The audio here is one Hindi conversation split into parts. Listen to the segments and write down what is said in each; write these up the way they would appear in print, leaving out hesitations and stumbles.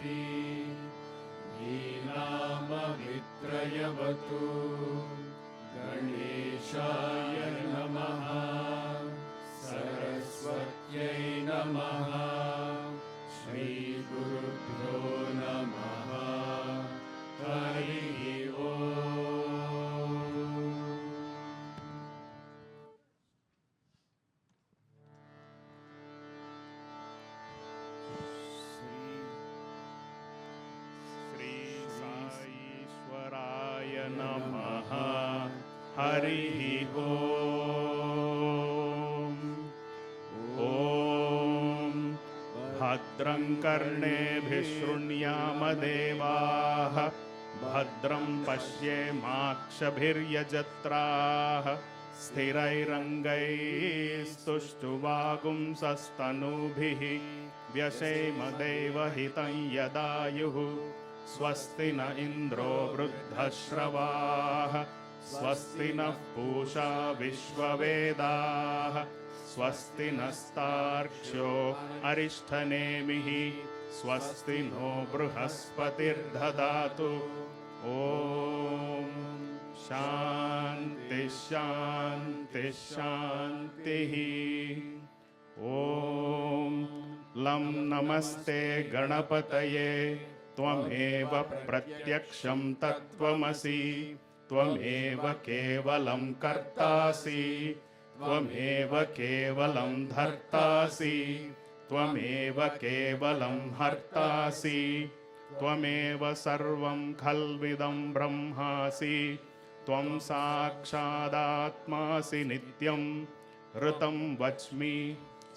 दीनामवित्रयवतु गणेशाय नमः सरस्वत्यै नमः श्रीगुरुभ्यो नमः हरिः ओम्। श्री साईश्वराय नमः हरिः ओम्। ॐ भद्रं कर्णेभिः शृणुयाम देवाः भद्रं पश्येमाक्षभिर्यजत्राः स्थिरैरङ्गैस्तुष्टुवागुंसस्तनूभिः व्यशेम देवहितं यदायुः स्वस्ति न इन्द्रो वृद्धश्रवाः स्वस्ति नः पूषा विश्ववेदाः स्वस्ति नस्तार्क्ष्यो अरिष्ठनेमिः स्वस्ति नो बृहस्पतिर्दधातु। ॐ शान्ति शान्ति शान्तिः। ॐ लं नमस्ते गणपतये त्वमेव प्रत्यक्षं तत्त्वमसि त्वमेव केवलं कर्तासि त्वमेव केवलं धर्तासि त्वमेव केवलं हर्तासि त्वमेव सर्वं खल्विदं ब्रह्मासि त्वं साक्षादात्मासि नित्यं ऋतं वच्मि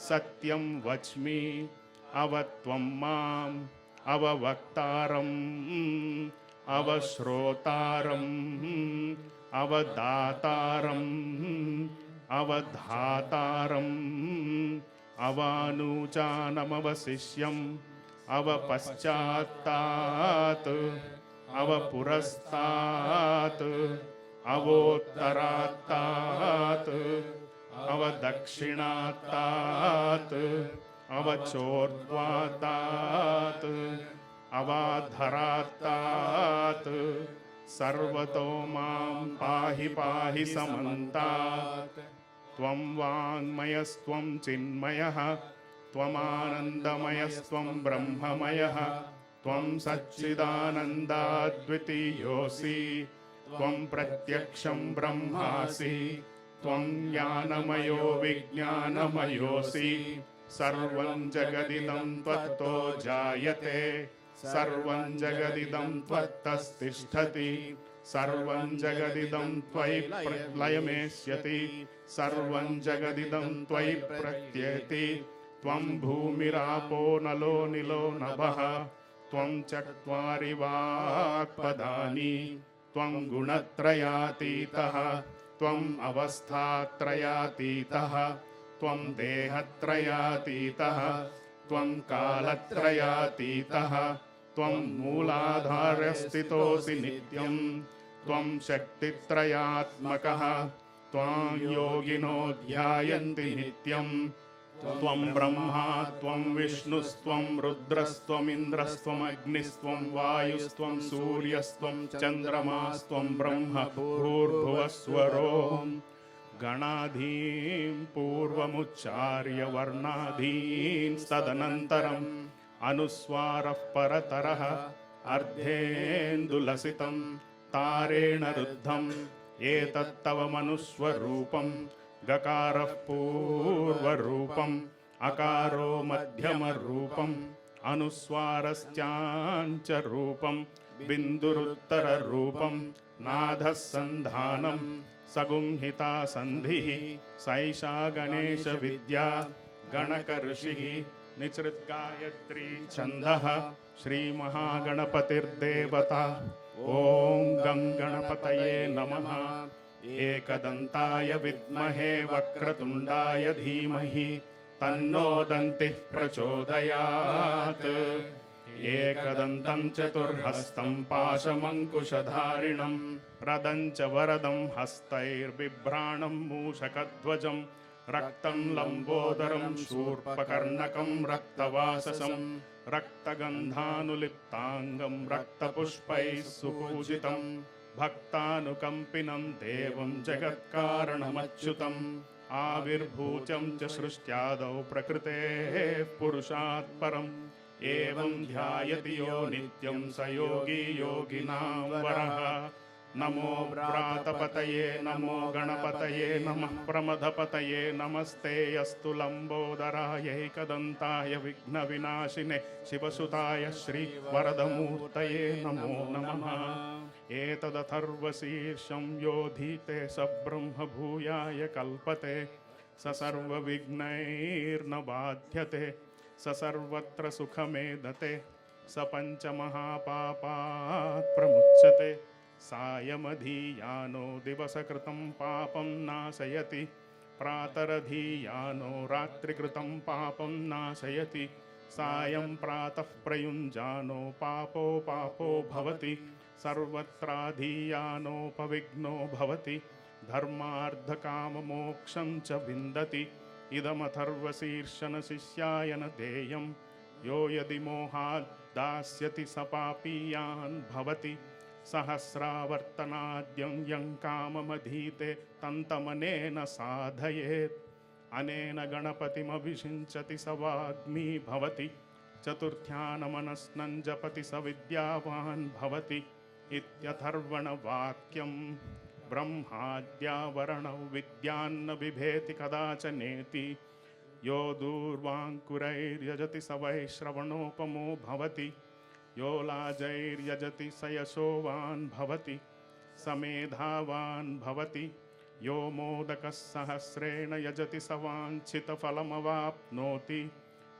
सत्यं वच्मि अवत्वं माम् अववक्तारम् अवश्रोतारम् अवदातारम् अवधातारम् अवानुचानमवशिष्यम् अवपश्चात्तात् अवपुरस्तात् अवोत्तरात्तात् अवदक्षिणात्तात् अवचोर्ध्वात्तात् अवाधरात्तात् सर्वतो मां पाहि पाहि समन्तात्। त्वं वाङ्मयस्त्वं चिन्मयः त्वमानन्दमयस्त्वं ब्रह्ममयः त्वं सच्चिदानन्दाद्वितीयोऽसि त्वं प्रत्यक्षं ब्रह्मासि त्वं ज्ञानमयो विज्ञानमयोऽसि सर्वं जगदिदं त्वत्तो जायते सर्वं जगदिदं त्वत्तस्तिष्ठति सर्वं जगदिदं त्वयि प्रलयमेष्यति सर्वं जगदिदं त्वयि प्रत्येति त्वं भूमिरापो नलो निलो नभः त्वं चत्वारि वाक्पदानि त्वं गुणत्रयातीतः त्वम् अवस्थात्रयातीतः त्वं देहत्रयातीतः त्वं कालत्रयातीतः त्वं मूलाधारस्थितोऽसि नित्यं त्वं शक्तित्रयात्मकः त्वां योगिनो ध्यायन्ति नित्यं त्वं ब्रह्मा त्वं विष्णुस्त्वं रुद्रस्त्वमिन्द्रस्त्वमग्निस्त्वं वायुस्त्वं सूर्यस्त्वं चन्द्रमास्त्वं ब्रह्म भूर्भुवस्वरो गणाधीं पूर्वमुच्चार्य वर्णाधीन् तदनन्तरम् अनुस्वारः परतरः अर्धेन्दुलसितं तारेण रुद्धम् एतत्तव मनुस्वरूपं गकारः पूर्वरूपम् अकारो मध्यमरूपम् अनुस्वारश्चाञ्च रूपं बिन्दुरुत्तररूपं नादः सन्धानं सगुंहिता सन्धिः सैषा गणेशविद्या गणकऋषिः निसृत्गायत्री छन्दः श्रीमहागणपतिर्देवता। ॐ गं गणपतये नमः। एकदन्ताय विद्महे वक्रतुण्डाय धीमहि तन्नो दन्तिः प्रचोदयात्। एकदन्तं चतुर्हस्तं पाशमङ्कुशधारिणं प्रदं च वरदं हस्तैर्बिभ्राणं मूषकध्वजं रक्तं लम्बोदरं शूर्पकर्णकं रक्तवाससं रक्तगन्धानुलिप्ताङ्गं रक्तपुष्पैः सुपूजितं भक्तानुकम्पिनं देवं जगत्कारणमच्युतम् आविर्भूतं च सृष्ट्यादौ प्रकृतेः पुरुषात् परम् एवं ध्यायति यो नित्यं स योगी योगिनां वरः नमो व्रातपतये नमो गणपतये नमः प्रमथपतये नमस्ते अस्तु लम्बोदरायैकदन्ताय विघ्नविनाशिने शिवसुताय श्रीवरदमूर्तये नमो नमः एतदथर्वशीर्षं योधीते स ब्रह्मभूयाय कल्पते स सर्वविघ्नैर्न बाध्यते स सर्वत्र सुखमेदते स पञ्चमहापापात् प्रमुच्यते सायमधीयानो दिवसकृतं पापं नाशयति प्रातरधीयानो रात्रिकृतं पापं नाशयति सायं प्रातः प्रयुञ्जानो पापो पापो भवति सर्वत्राधीयानोपविघ्नो भवति धर्मार्थकाममोक्षं च विन्दति इदमथर्वशीर्षन शिष्याय न देयं यो यदि मोहात् दास्यति स पापीयान् भवति सहस्रावर्तनाद्यं यं काममधीते तन्तमनेन साधयेत् अनेन गणपतिमभिषिञ्चति स वाग्मी भवति चतुर्थ्यानमनस्नं जपति स विद्यावान् भवति इत्यथर्वणवाक्यं ब्रह्माद्यावरणौ विद्यान्न बिभेति कदाचनेति यो दूर्वाङ्कुरैर्यजति स वै श्रवणोपमो भवति यो लाजैर्यजति स यशोवान् भवति स मेधावान् भवति यो मोदकः सहस्रेण यजति स वाञ्छितफलमवाप्नोति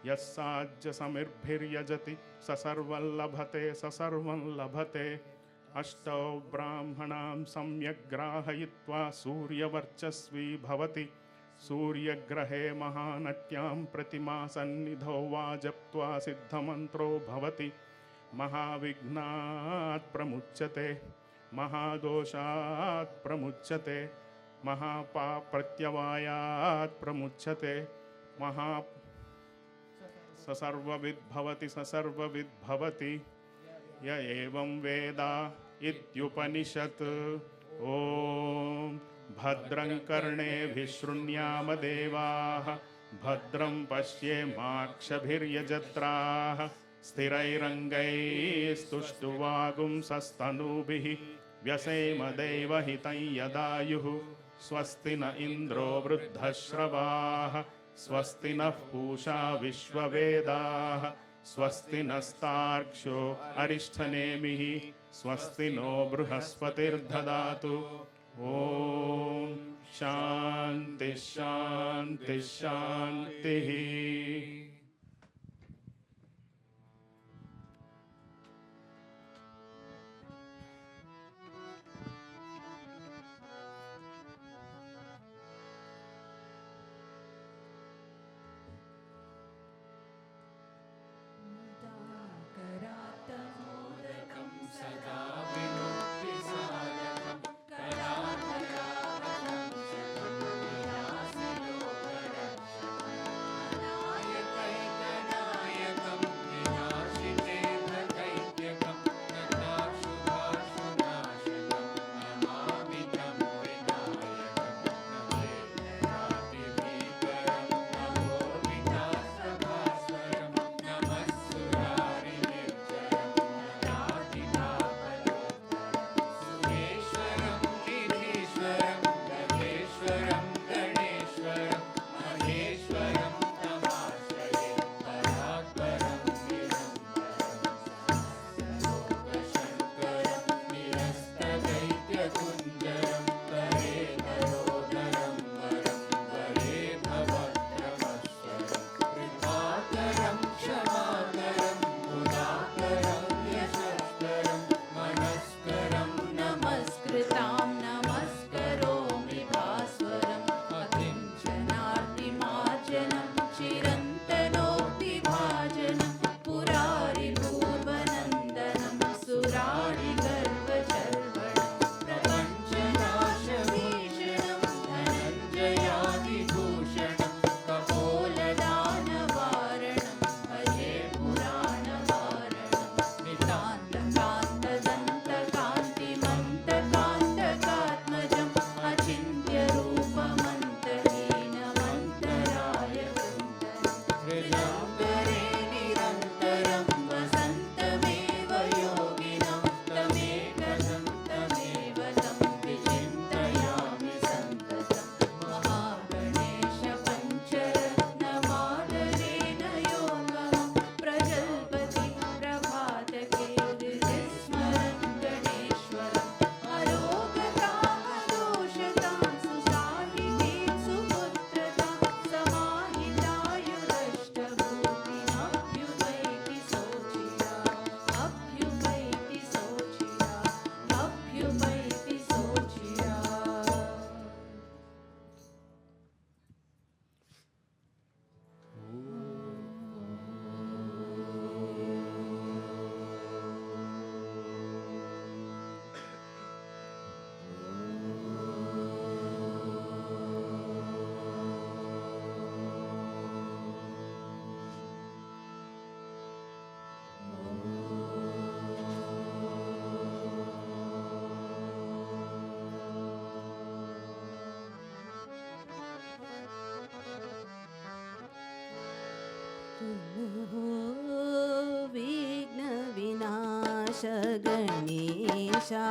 यस्साज्यसमिर्भिर्यजति स सर्वं लभते स सर्वं लभते अष्टौ ब्राह्मणां सम्यक् ग्राहयित्वा सूर्यवर्चस्वी भवति सूर्यग्रहे महानट्यां प्रतिमासन्निधौ वा जप्त्वा सिद्धमन्त्रो भवति महाविघ्नात् प्रमुच्यते महादोषात् प्रमुच्यते महापाप्रत्यवायात् प्रमुच्यते महा स सर्वविद् भवति स सर्वविद् भवति य एवं वेद इत्युपनिषत् ॐ भद्रं कर्णेभिः शृणुयाम देवाः भद्रं पश्येमाक्षभिर्यजत्राः स्थिरैरङ्गैस्तुष्टुवागुंसस्तनूभिः व्यसेम देवहितं यदायुः स्वस्ति न इन्द्रो वृद्धश्रवाः स्वस्ति नः पूषा विश्ववेदाः स्वस्ति नस्तार्क्ष्यो अरिष्ठनेमिः स्वस्ति नो बृहस्पतिर्दधातु ॐ शान्ति शान्ति शान्तिः सदा विमुक्तिसाधकं करान्तरावतं शतं विनाशयोगरक्षकं नायक વિઘ્ન વિનાશ ગણેશા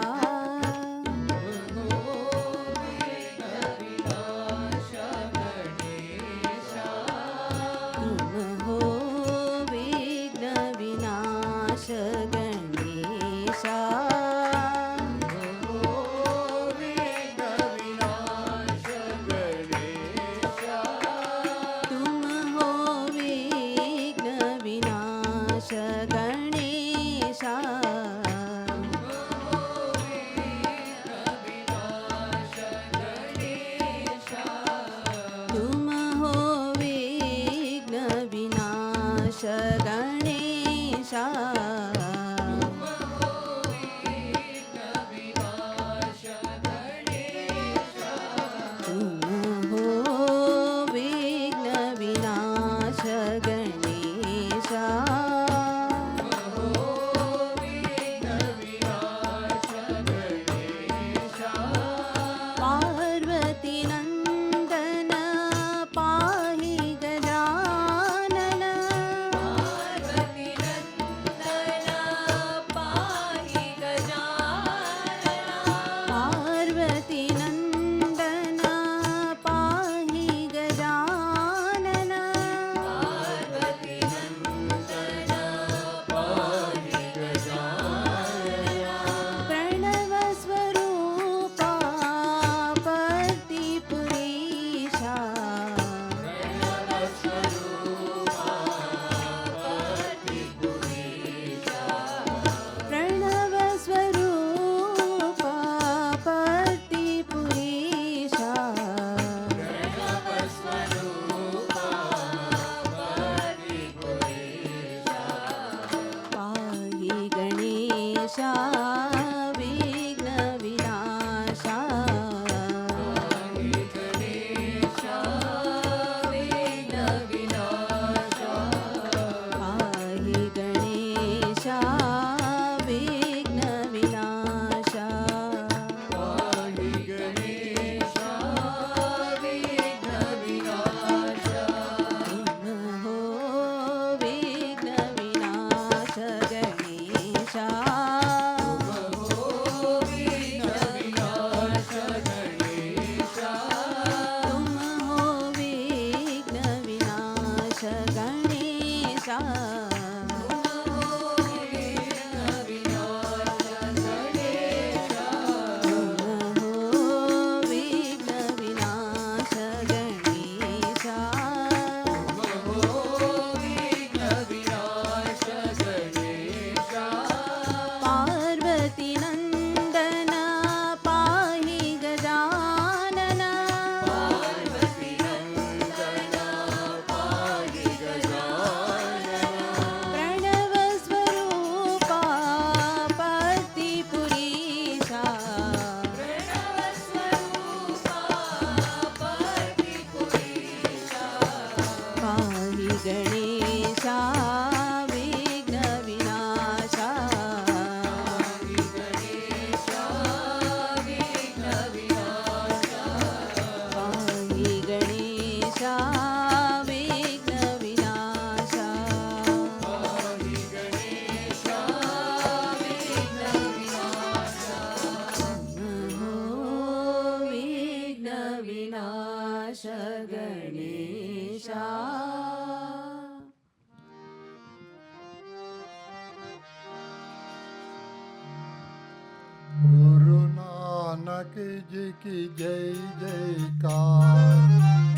गुरु नानक जी की जय जयकार।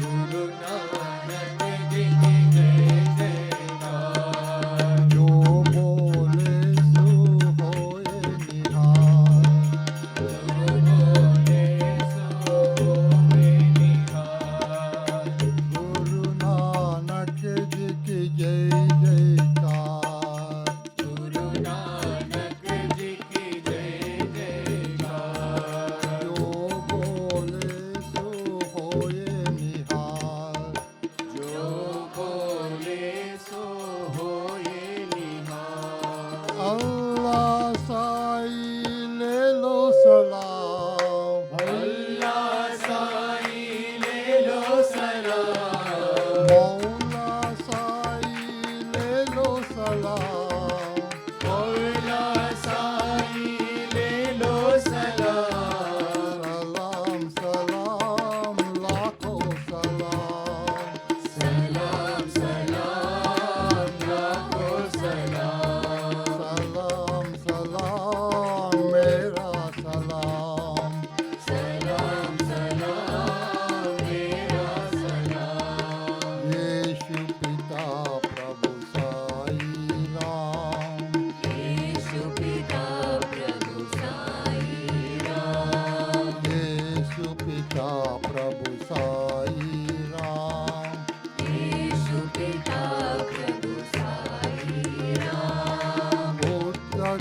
गुरु नानक जी की जय जयकार। जो बोले सो होए निहाल। जो बोले सो होए निहाल। गुरु नानक जी की जय जयकार। गुरु नानक जी की जय जयकार। जो बोले सो होए निहाल। जो बोले सो होए निहाल। अल्लाह साई ले लो सलाम। अल्लाह साईं ले लो सलाम। मौला साई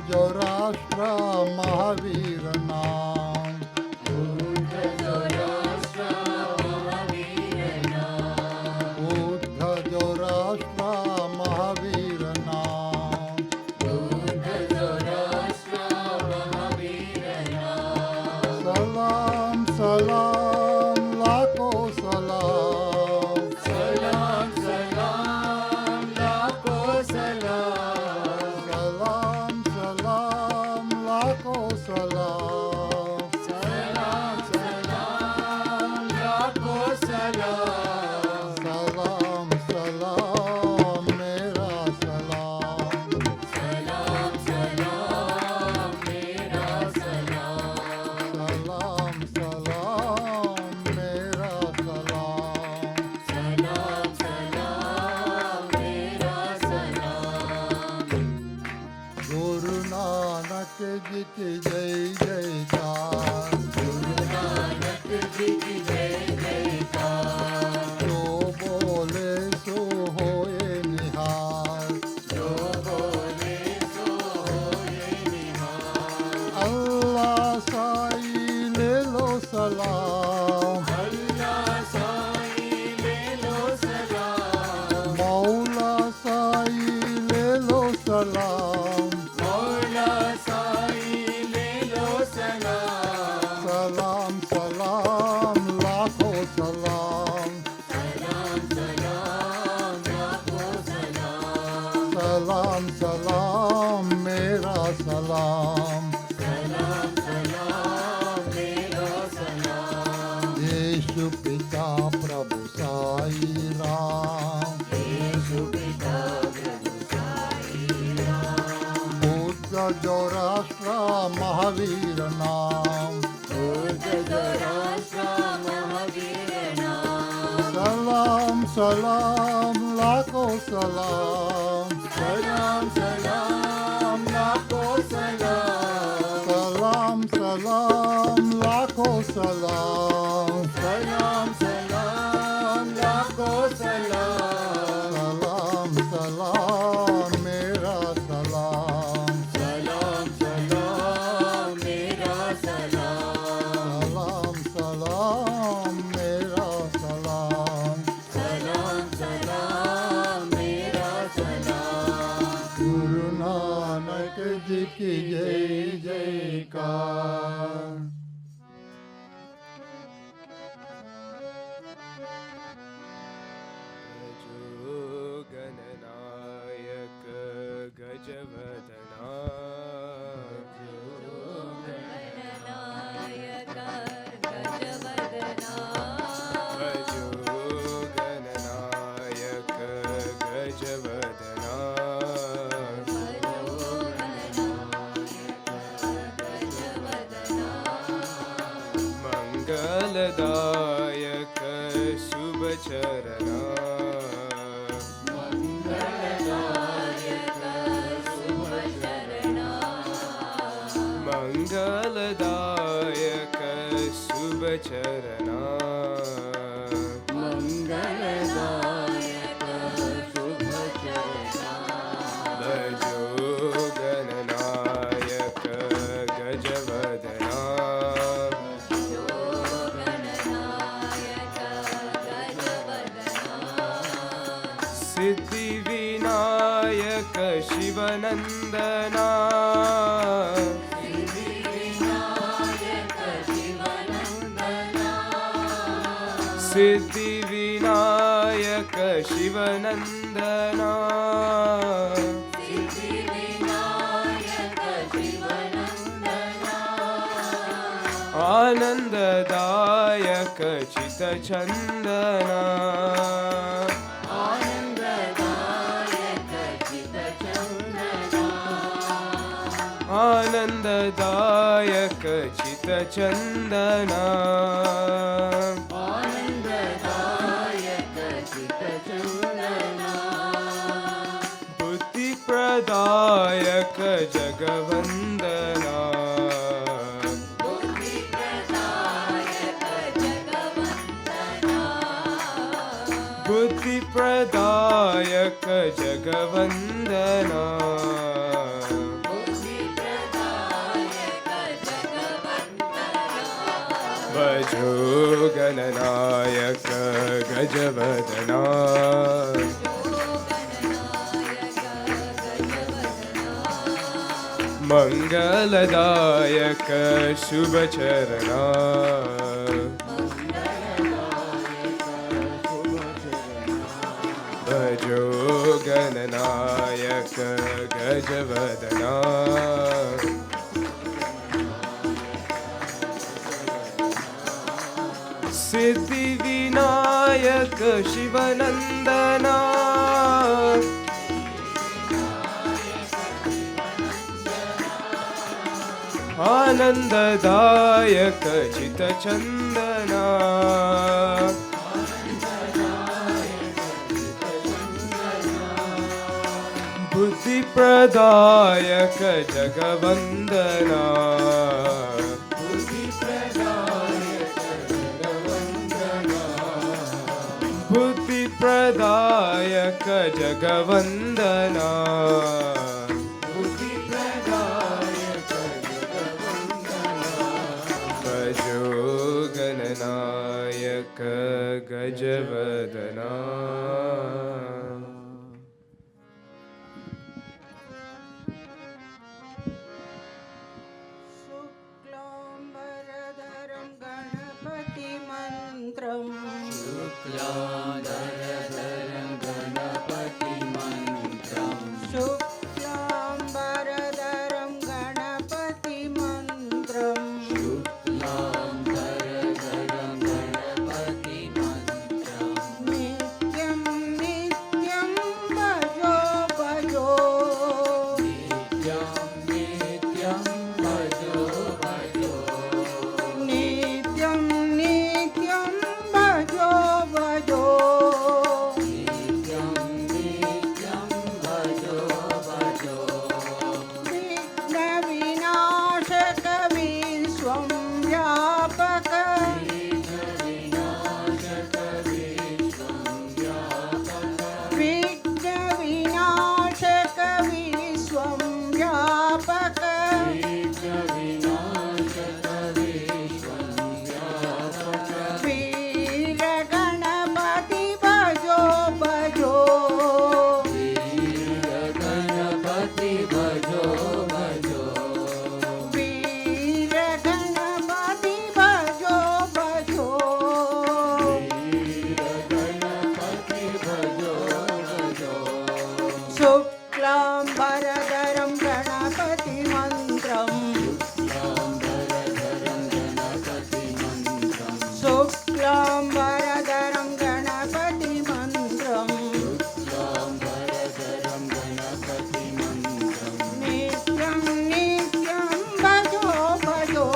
जो राष्ट्र महावीर नाम બુદ્ધ જો રાષ્ટ્ર મહાવીરના बुद्ध जो राष्ट्र महावीर नाम બુદ્ધ જો રાષ્ટ્ર મહાવીરના सलाम सलाम लाखो सलाम સલામ સલામ લાખો સલામ सलाम सलाम लाखो सलाम સલામ સલામ લાખો સલામ सलाम सलाम मेरा सलाम સલામ સલામ મેરા સલામ सलाम सलाम मेरा सलाम સલામ સલામ મેરા સલામ गुरु नानक जी की जय जयकार ગુરુ નાનક જી કી જય જયકાર जो बोले सो होए निहाल જો બોલે સો હોએ નિહાલ अल्लाह साई ले लो सलाम અલ્લાહ સાઈ લે લો સલામ मौला साई ले लो सलाम મૌલા સાઈ લે લો સલામ सलाम सलाम लाखों सलाम સલામ સલામ લાખો સલામ सलाम सलाम मेरा सलाम સલામ સલામ મેરા સલામ यीशु पिता प्रभु साई राम యేసు పితా ప్రభు సాయి రామ్ बुद्ध जो राष्ट्र महावीर नाम બુદ્ધ જો રાષ્ટ્ર મહાવીરના सलाम सलाम लाखों सलाम સલામ સલામ લાખો સલામ सलाम सलाम लाखों सलाम સલામ સલામ લાખો સલામ सलाम सलाम मेरा सलाम સલામ સલામ મેરા સલામ सलाम सलाम मेरा सलाम સલામ સલામ મેરા સલામ गुरु नानक जी की जय जयकार गजो गणनायक गजवदना गजो गणनायक गजवदना मंगलदायक शुभचरणा मंगलदायक शुभचरणा મંગલદાયક શુભ भजो गणनायक गजवदना सिद्धिविनायक शिवनन्दना सिद्धिविनायक शिवनन्दना आनन्ददायक चितचन्दना आनन्ददायक चितचन्दना बुद्धिप्रदायक जगवन्दना बुद्धिप्रदायक जगवन्दना भजो गणनायक गजवदना मंगलदायक शुभचरणा भजो गणनायक गजवदना सिद्धिविनायक शिवनंदना आनंददायक चितचंदना बुद्धिप्रदायक जगवंदना बुद्धिप्रदायक जगवंदना भजो गणनायक गजवदना शुक्लाम्बरधरं गणपतिमन्त्रम् शुक्लाम्बरधरं गणपतिमन्त्रम् शुक्लाम्बरधरं गणपतिमन्त्रम् शुक्लाम्बरधरं गणपतिमन्त्रम् नित्यं नित्यं भजो भजो नित्यं नित्यं भजो भजो नित्यं नित्यं भजो भजो नित्यं नित्यं भजो भजो विघ्नविनाशक विश्वं व्यापक विघ्नविनाशक विश्वं व्यापक विघ्नविनाशक विश्वं व्यापक विघ्नविनाशक विश्वं व्यापक वीरगणपति भजो भजो वीरगणपति भजो भजो वीरगणपति भजो भजो वीरगणपति भजो भजो शुक्लाम्बरधरं गणपतिमन्त्रम् शुक्लाम्बरधरं गणपतिमन्त्रम् शुक्लाम्बरधरं गणपतिमन्त्रम् शुक्लाम्बरधरं गणपतिमन्त्रम् नित्यं नित्यं भजो भजो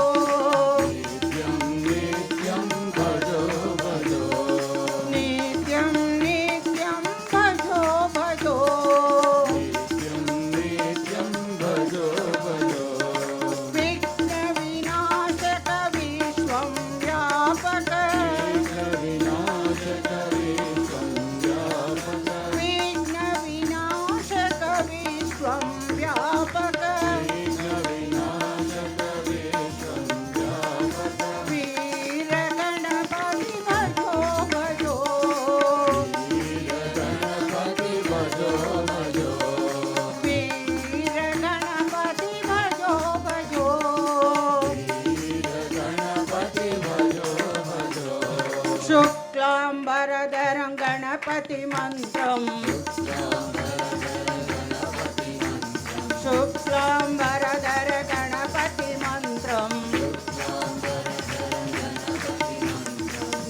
नित्यं नित्यं भजो भजो नित्यं नित्यं भजो भजो नित्यं नित्यं भजो भजो विघ्नविनाशक विश्वं व्यापक विघ्नविनाशक विश्वं व्यापक विघ्नविनाशक विश्वं व्यापक विघ्नविनाशक विश्वं व्यापक वीरगणपति भजो भजो वीरगणपति भजो भजो वीरगणपति भजो भजो वीरगणपति भजो भजो शुक्लाम्बरधरं गणपतिमन्त्रम् शुक्लाम्बरधर गणपतिमन्त्रम्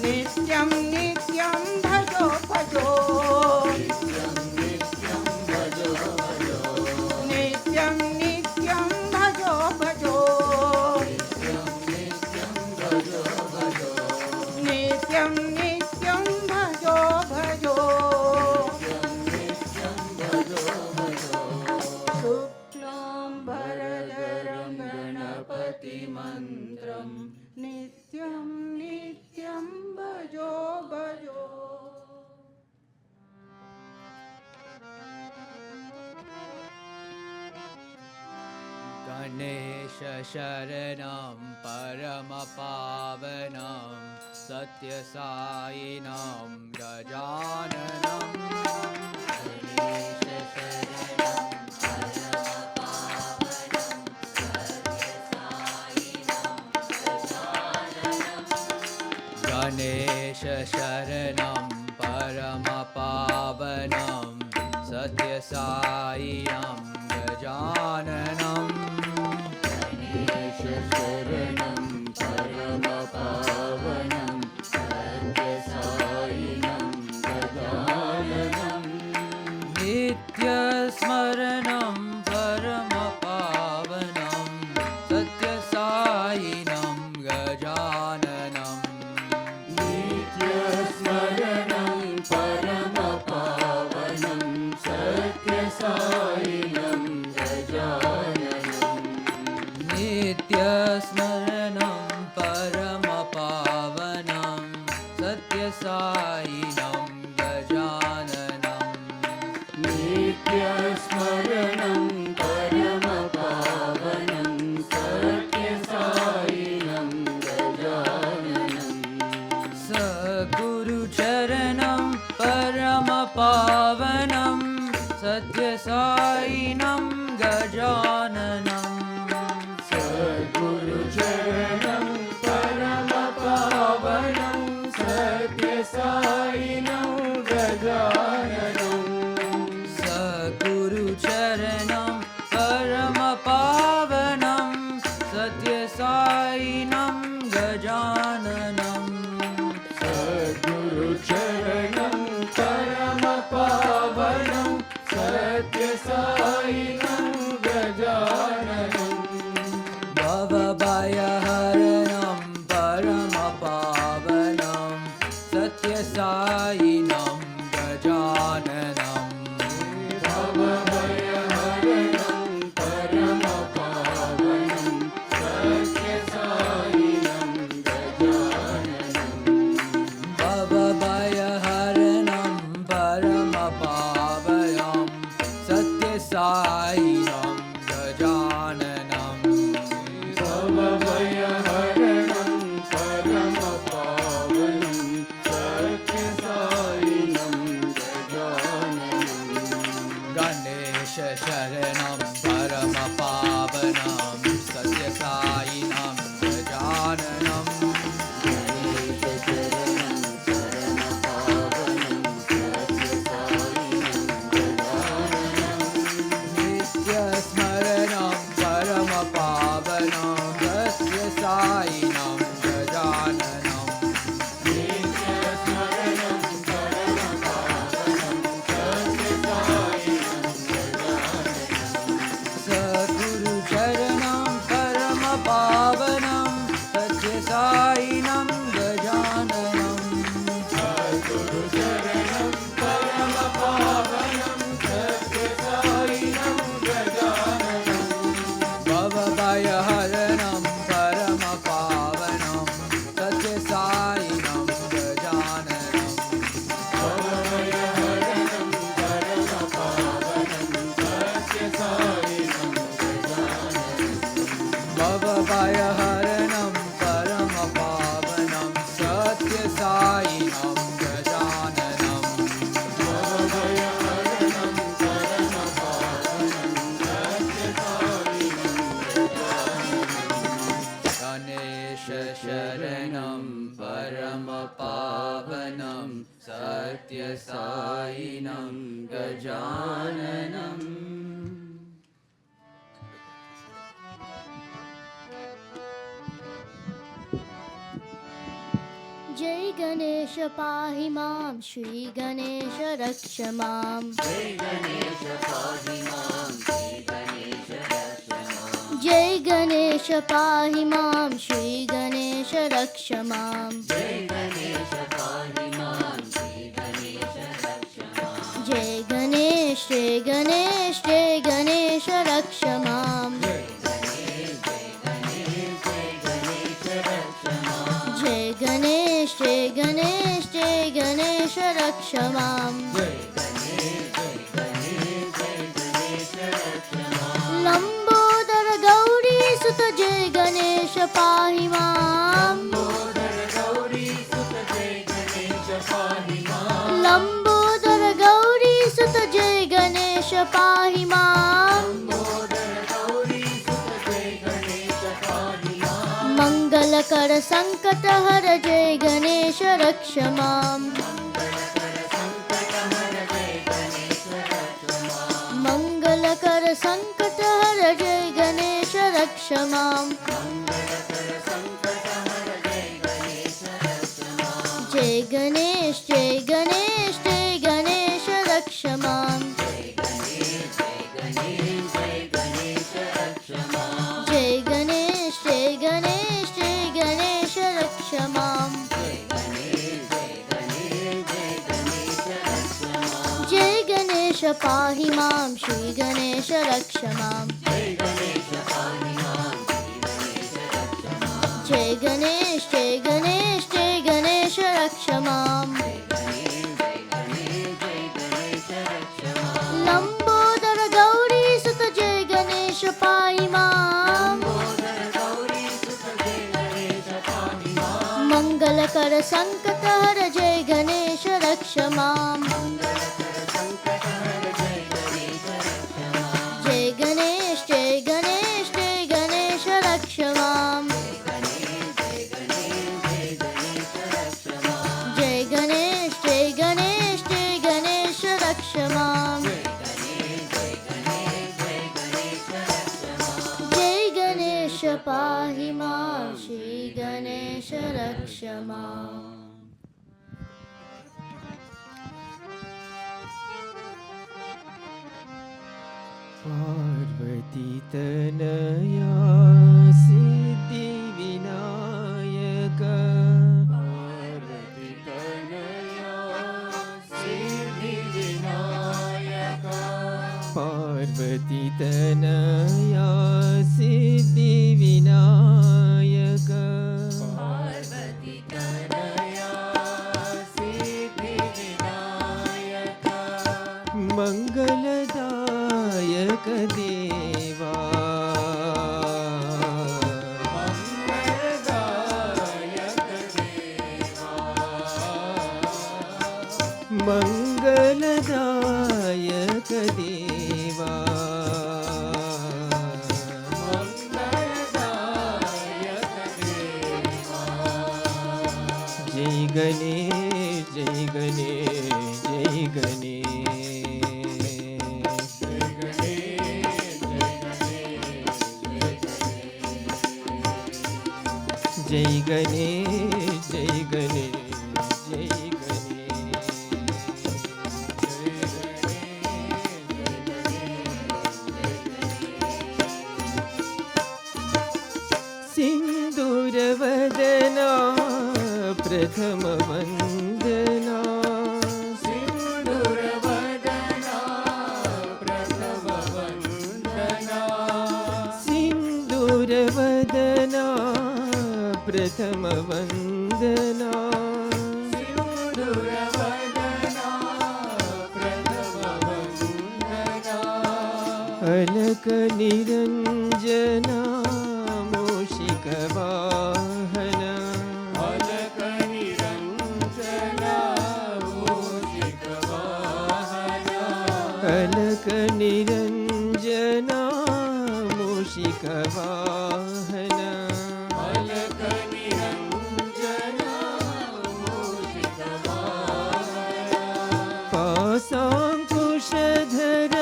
नित्यं नित्यं भजो भजो नित्यं नित्यं भजो भजो नित्यं नित्यं भजो भजो नित्यं नित्यं भजो भजो नित्यं नित्यं भजो भजो शुक्लाम्बरधरं गणपतिमन्त्रम् नित्यं नित्यं भजो भजो गणेश शरणं परमपावनं सत्यसायिनं गजाननं गणेश शरणं परमपावनं सत्यसायिनं गजाननं शरणं परमपावनं सत्यसायिनं गजाननं नित्यस्मरणं परमपावनं सत्यसायिनं गजाननं नित्यस्मरणं परमपावनं सत्यसायिनं गजाननं नित्यस्मरणं परमपावनं सत्यसायिनं गजाननं नित्यस्मरणं परमपावनं सत्यसायिनं गजाननं सद्गुरुचरणं परमपावनं सत्यसायिनं गजाननं सद्गुरुचरणं परमपावनं सत्यसायिनं गजाननं सद्गुरुचरणं परमपावनं सत्यसायिनं गजाननं सद्गुरुचरणं परमपावनं सत्यसायिनं गजाननं भवभयहरणं परमपावनं सत्यसायिनं गजाननं भवभयहरणं परमपावनं सत्यसायिनं गजाननं भवभयहरणं परमपावनं सत्यसायिनं गजाननं भवभयहरणं परमपावनं सत्यसायिनं गजाननं गणेश शरणं परमपावनं सत्यसायिनं गजाननं शरणं परमपावनं सत्यसायिनं गजाननं नित्यस्मरणं परमपावनं सत्यसायिनं गजाननं नित्यस्मरणं परमपावनं सत्यसायिनं गजाननं सद्गुरुचरणं परमपावनं सत्यसायिनं गजाननं सद्गुरुचरणं परमपावनं सत्यसायिनं गजाननं भवभयहरणं परमपावनं सत्यसायिनं गजाननं भवभयहरणं परमपावनं सत्यसायिनं गजाननं भवभयहरणं परमपावनं सत्यसायिनं गजाननं भवभयहरणं परमपावनं सत्यसायिनं गजाननं गणेश शरणं परमपावनं सत्यसायिनं गजाननं जय गणेश पाहि मां श्री गणेश रक्ष मां जय गणेश पाहि मां श्री गणेश रक्ष मां जय गणेश जय गणेश रक्ष मां जय गणेश रक्ष मां लंबोदर गौ पाहि माम् लंबोदर गौरी सुत जय गणेश पाहि माम् लंबोदर गौरी सुत जय गणेश पाहि माम् लंबोदर गौरी सुत जय गणेश पाहि माम् मंगलकर संकट हर जय गणेश रक्ष माम् मंगलकर संकट हर जय गणेश रक्ष माम् मंगलकर संकट हर जय गणेश रक्ष माम् जय गणेश जय गणेश जय गणेश रक्ष माम् जय गणेश जय गणेश जय गणेश रक्ष माम् जय गणेश पाहि मां श्री गणेश रक्ष माम् जय गणेश जय गणेश जय गणेश रक्ष माम् लंबोदर गौरी सुत जय गणेश पाहि माम् मंगलकर संकट हर जय गणेश रक्ष माम् जय गणेश जय गणेश जय गणेश रक्ष माम् जय गणेश जय गणेश जय गणेश रक्ष माम् जय गणेश पाहि मां श्री गणेश रक्ष माम् पार्वती तनया सिद्धि विनायक पार्वती तनया सिद्धि विनायक पार्वती तनया सिद्धि विनायक पार्वती तनया सिद्धि विनायक मंगलदायक देवा मंगलदायक मंगलदायक देवा देवा मंगलदायक देवा जय गणेश जय गणेश जय गणेश जय गणेश जय गणेश जय गणेश सिन्दूरवदना प्रथम वन्दना सिन्दूरवदना प्रथम वन्दना सिन्दूरवदना प्रथम वन्दना सिन्दूरवदना प्रथम वन्दना अलक निरञ्जना मूषिकवाहन अलक निरञ्जना मूषिकवाहना अलक निरञ्जना मूषिकवाहन अलक निरञ्जना मूषिकवाहना पाशाङ्कुशधर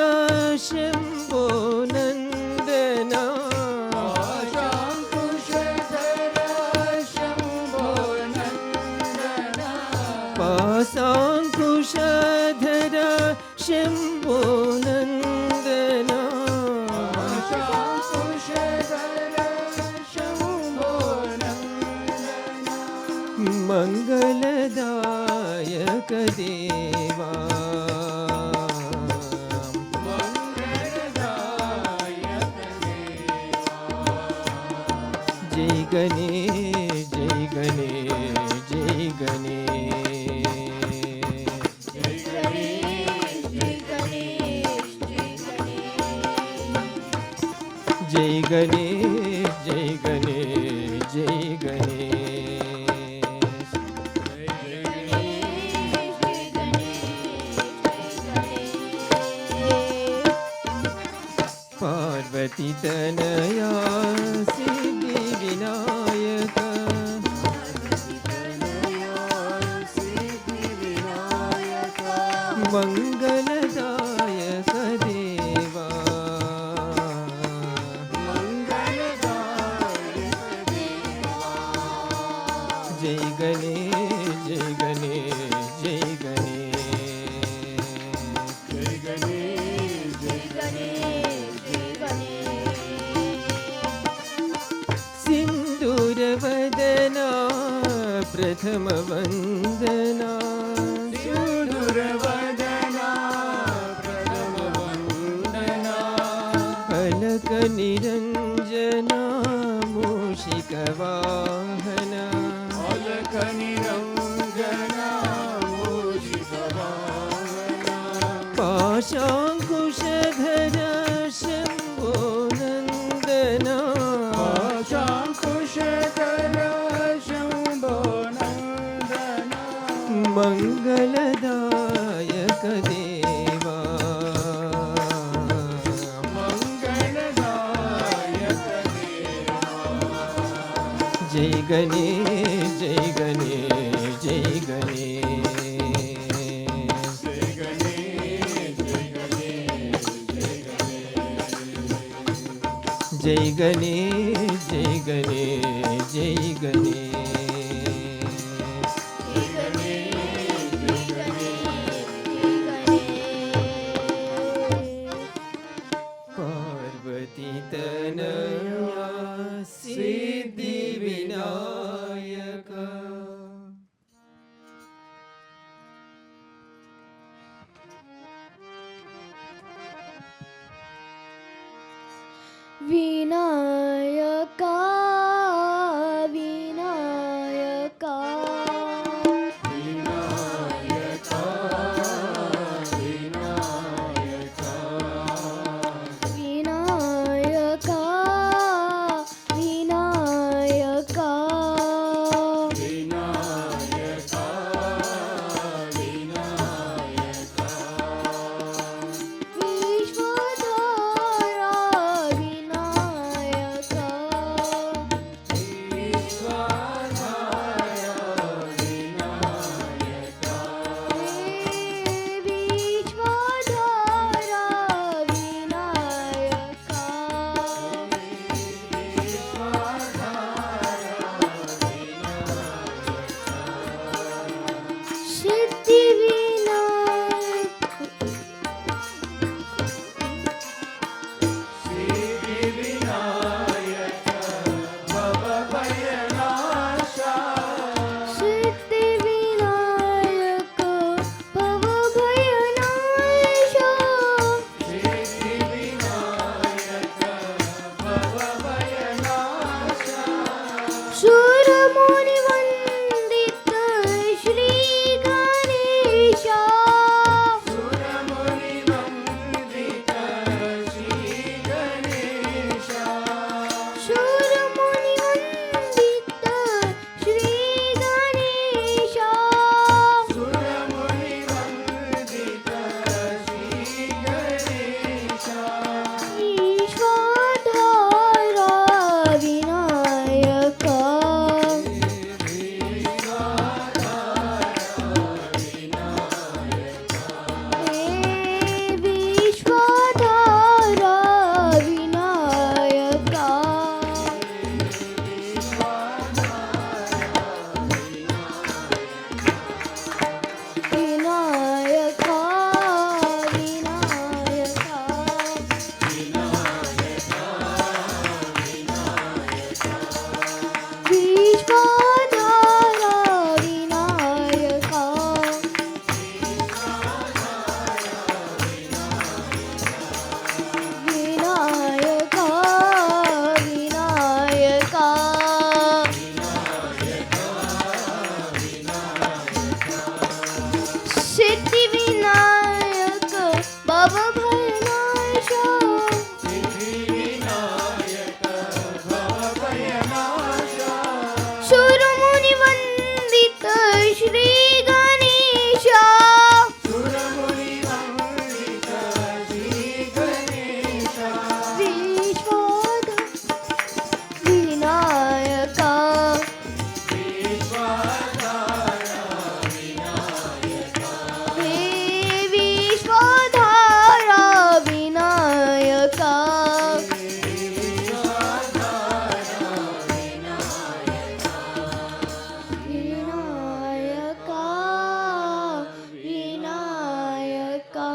शम्भो नन्दना पाशाङ्कुशधर शम्भो नन्दना मंगलदायक देवा जय गणेश जय गणेश जय गणेश जय गणेश जय गणेश पार्वतीतनया सिद्धिविनायक मङ्गलदायक देवा जय गणेश जय गणेश जय गणेश सिन्दूरवदना प्रथम वन्दना अलक निरञ्जना मूषिकवाहना पाशाङ्कुशधर शम्भो नन्दना मङ्गलदायक देवा जय गणेश जय गणेश जय गणेश जय गणेश जय गणेश जय गणेश पार्वती तनया सिद्धिविनायक विनायका विनायका विनायका विनायका विनायका हे विश्वधारा विनायका विनायका विनायका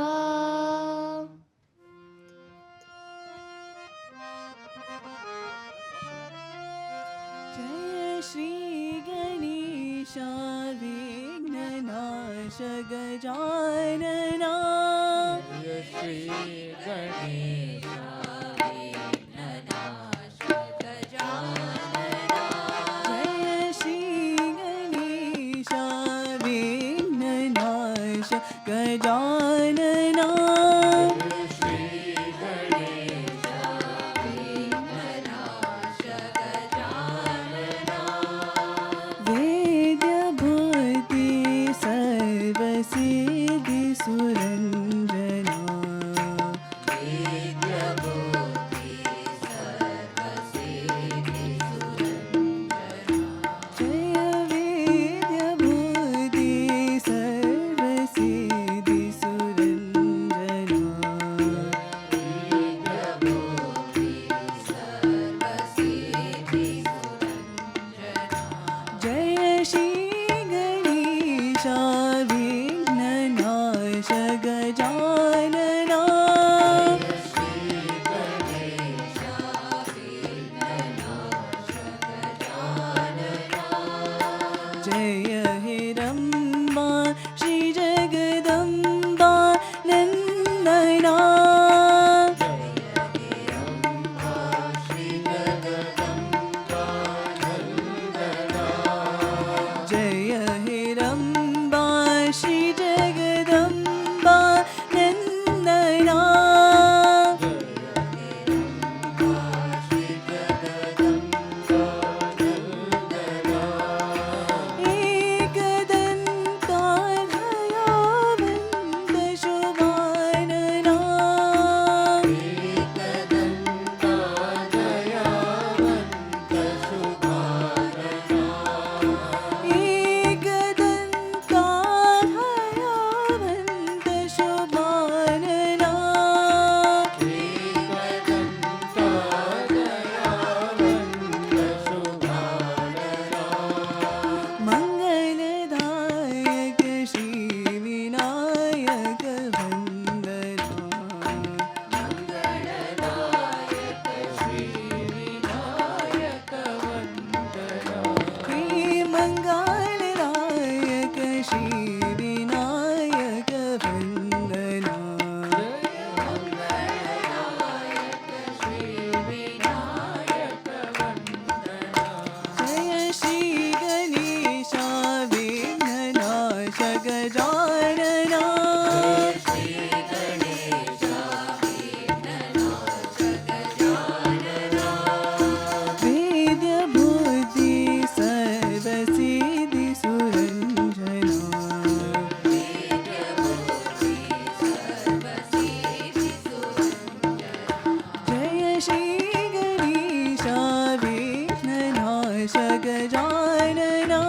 जय श्री गणेशा विघ्ननाश गजानना जय श्री गणेश जय श्री गणेशा विघ्ननाश गजानना वेद्य बुद्धि सर्वसिद्धि सुरञ्जना जय वेद्य बुद्धि सर्वसिद्धि सुरञ्जना जय श्री गणेशा विघ्ननाश गजानना जय हिरम्बा श्री जगदम्बा नन्दना जय हिरम्बा श्री जगदम्बा नन्दना एकदन्ता दयावन्त शुभानना एकदन्ता दयावन्त शुभानना मङ्गलदायक श्री विनायक वन्दना श्री मङ्गलदायक श्री विनायक वन्दना जय श्री गणेशा विघ्ननाश गजानना वेद्य बुद्धि सर्वसिद्धि सुरञ्जना जय श्री गणेशा विघ्ननाश गजानना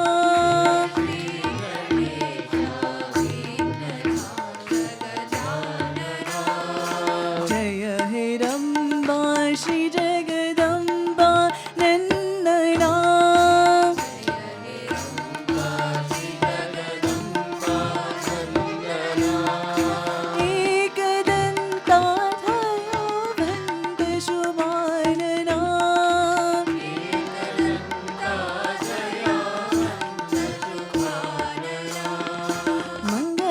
जय हिरम्बा श्री जगदम्बा नन्दना एकदन्ता दयावन्त शुभानना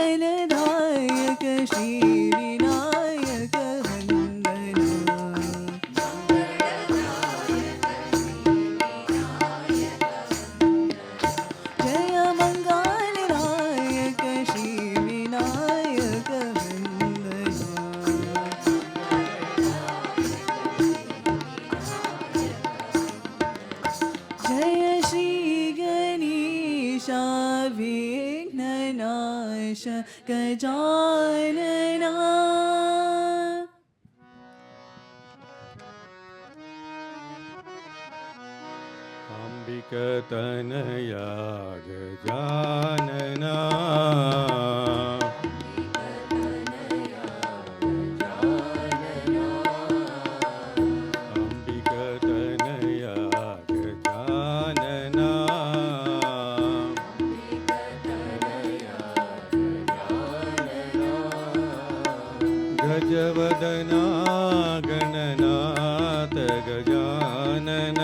मङ्गलदायक श्री विनायक वन्दना जय मङ्गलदायक श्री विनायक वन्दना जय श्री गणेशा विघ्ननाश गजानना અંબિકતનયા ગજાનના गजवदना गणनाथ गजानन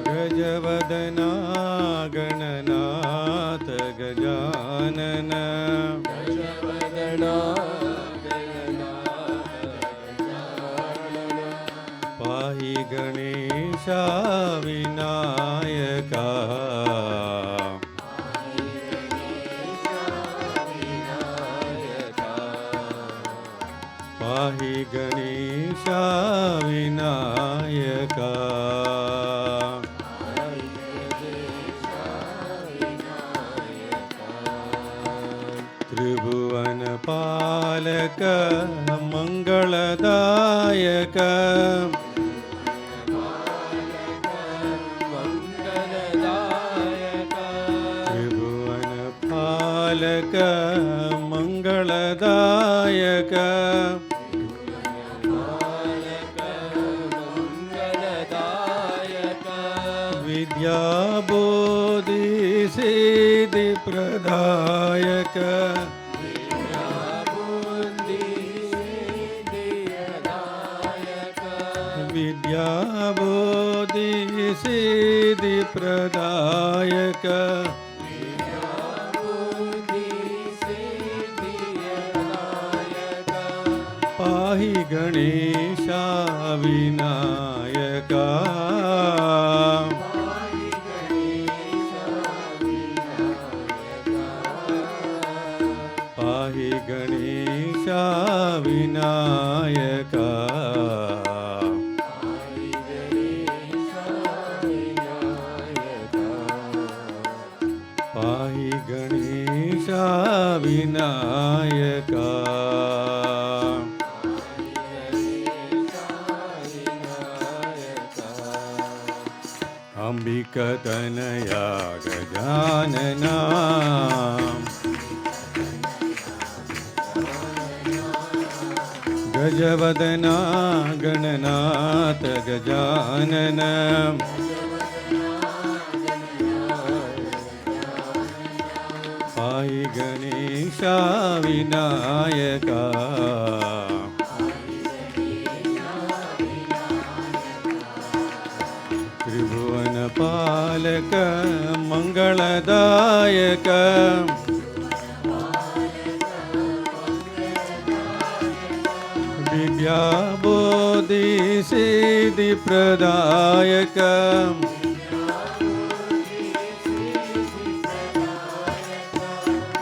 गजवदना गणनाथ गजानन पाहि गणेशा विनायका पाहि गणेशा विनायका त्रिभुवन पालक मंगलदायक त्रिभुवन पालक मंगलदायक विद्या बोधि सिद्धि प्रदायक विद्या बोधि सिद्धि प्रदायक पाहि गणेशा विनायका पाहि गणेशा विनायका पाहि गणेशा विनायका अंबिकतनया गजानना गजवदना गणनाथ गजानन पाहि गणेशा विनायका त्रिभुवन पालक मंगलदायक विद्या बोधि सिद्धि प्रदायक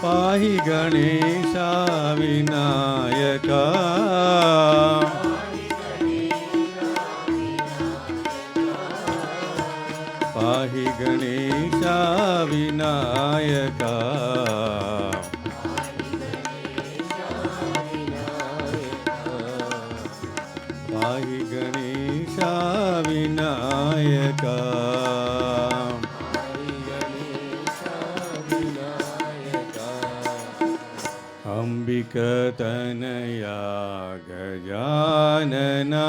पाहि गणेशा विनायका पाहि गणेशा विनायका पाहि गणेशा विनायका अंबिकतनया गजानना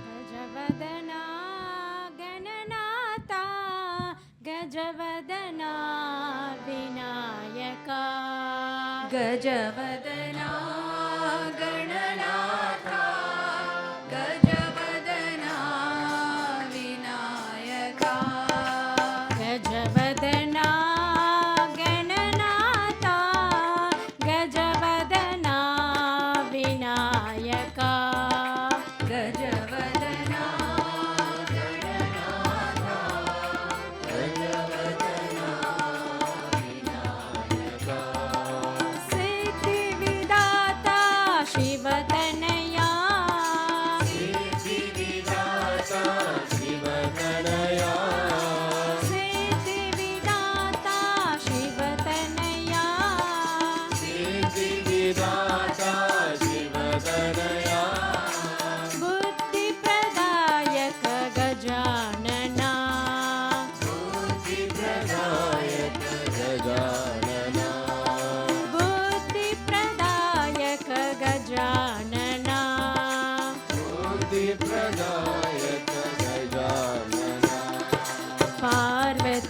गजवदना गणनाथा गजवदना विनायका गजवदना गणनाथा गजवदना विनायका गजवदना गणनाथा गजवदना विनायका गजवदना सिद्धिविदाता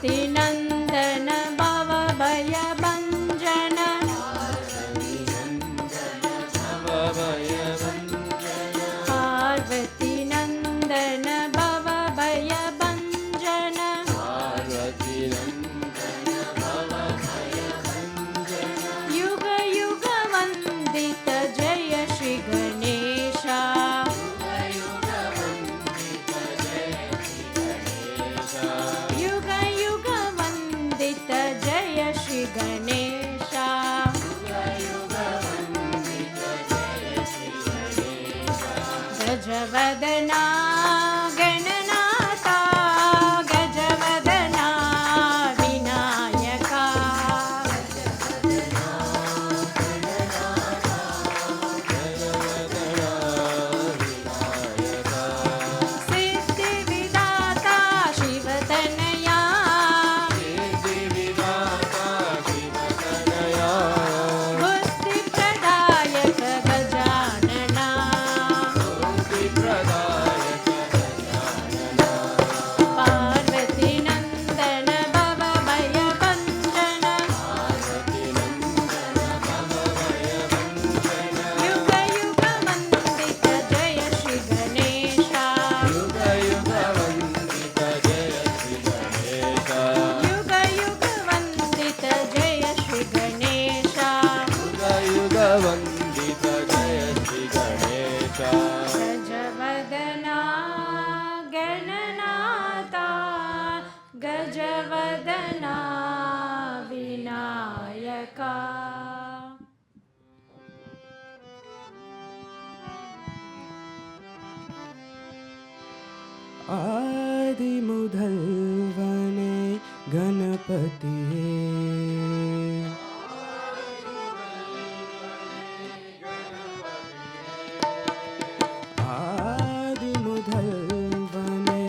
पार्वती नंदन भव भय भंजन पार्वती नंदन भव भय भंजन युग युग वंदित जय श्री गणेशा युग युग वंदित जय श्री गणेशा गजवदना गणनाथा गजवदना विनायका सिद्धिविदाता शिवतनया बुद्धिप्रदायक गजानना पार्वती नंदन भव भय भंजन युग युग वंदित जय श्री गणेशा युग युग वंदित जय श्री गणेशा गजवदना गणनाथा गजवदना विनायका आदि मुधल्वने गणपतिये आदि मुधल्वने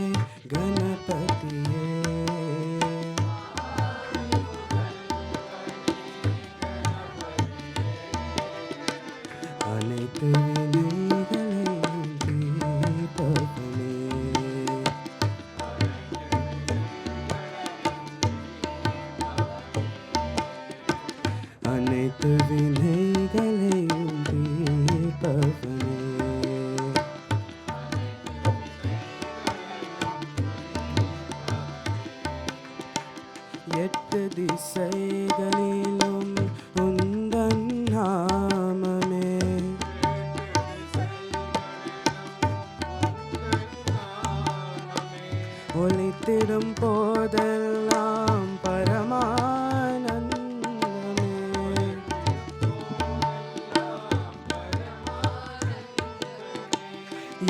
गणपतिये अनित विघ्नगले दीपवने अनित विघ्नगले दीपवने எட்டு திசைகளிலும் உந்தன் நாமமே ஒலித்திடும் போதெல்லாம் பரமானந்தமே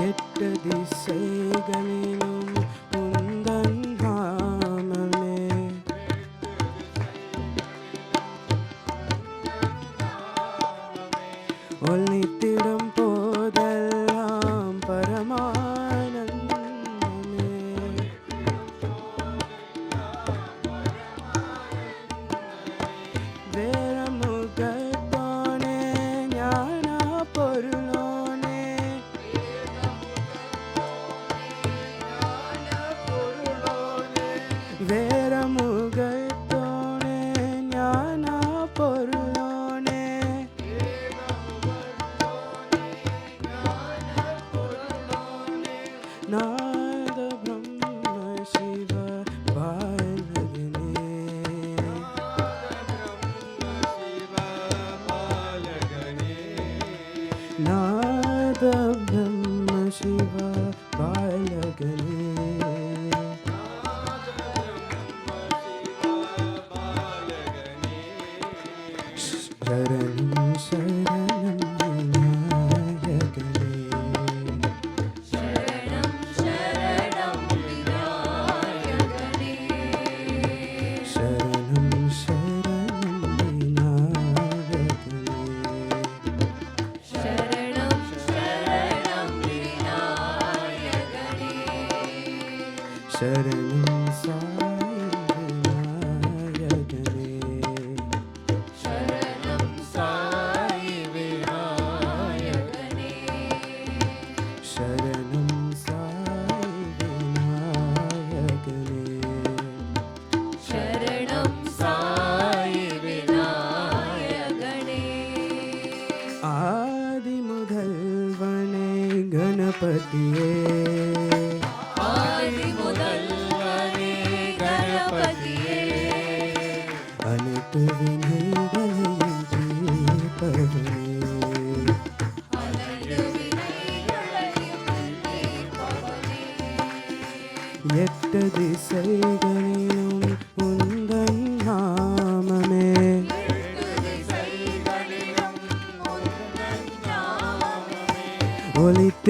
எட்டு திசைகளிலும் உந்தன் நாமமே ஒலித்திடும் போதெல்லாம் பரமானந்தமே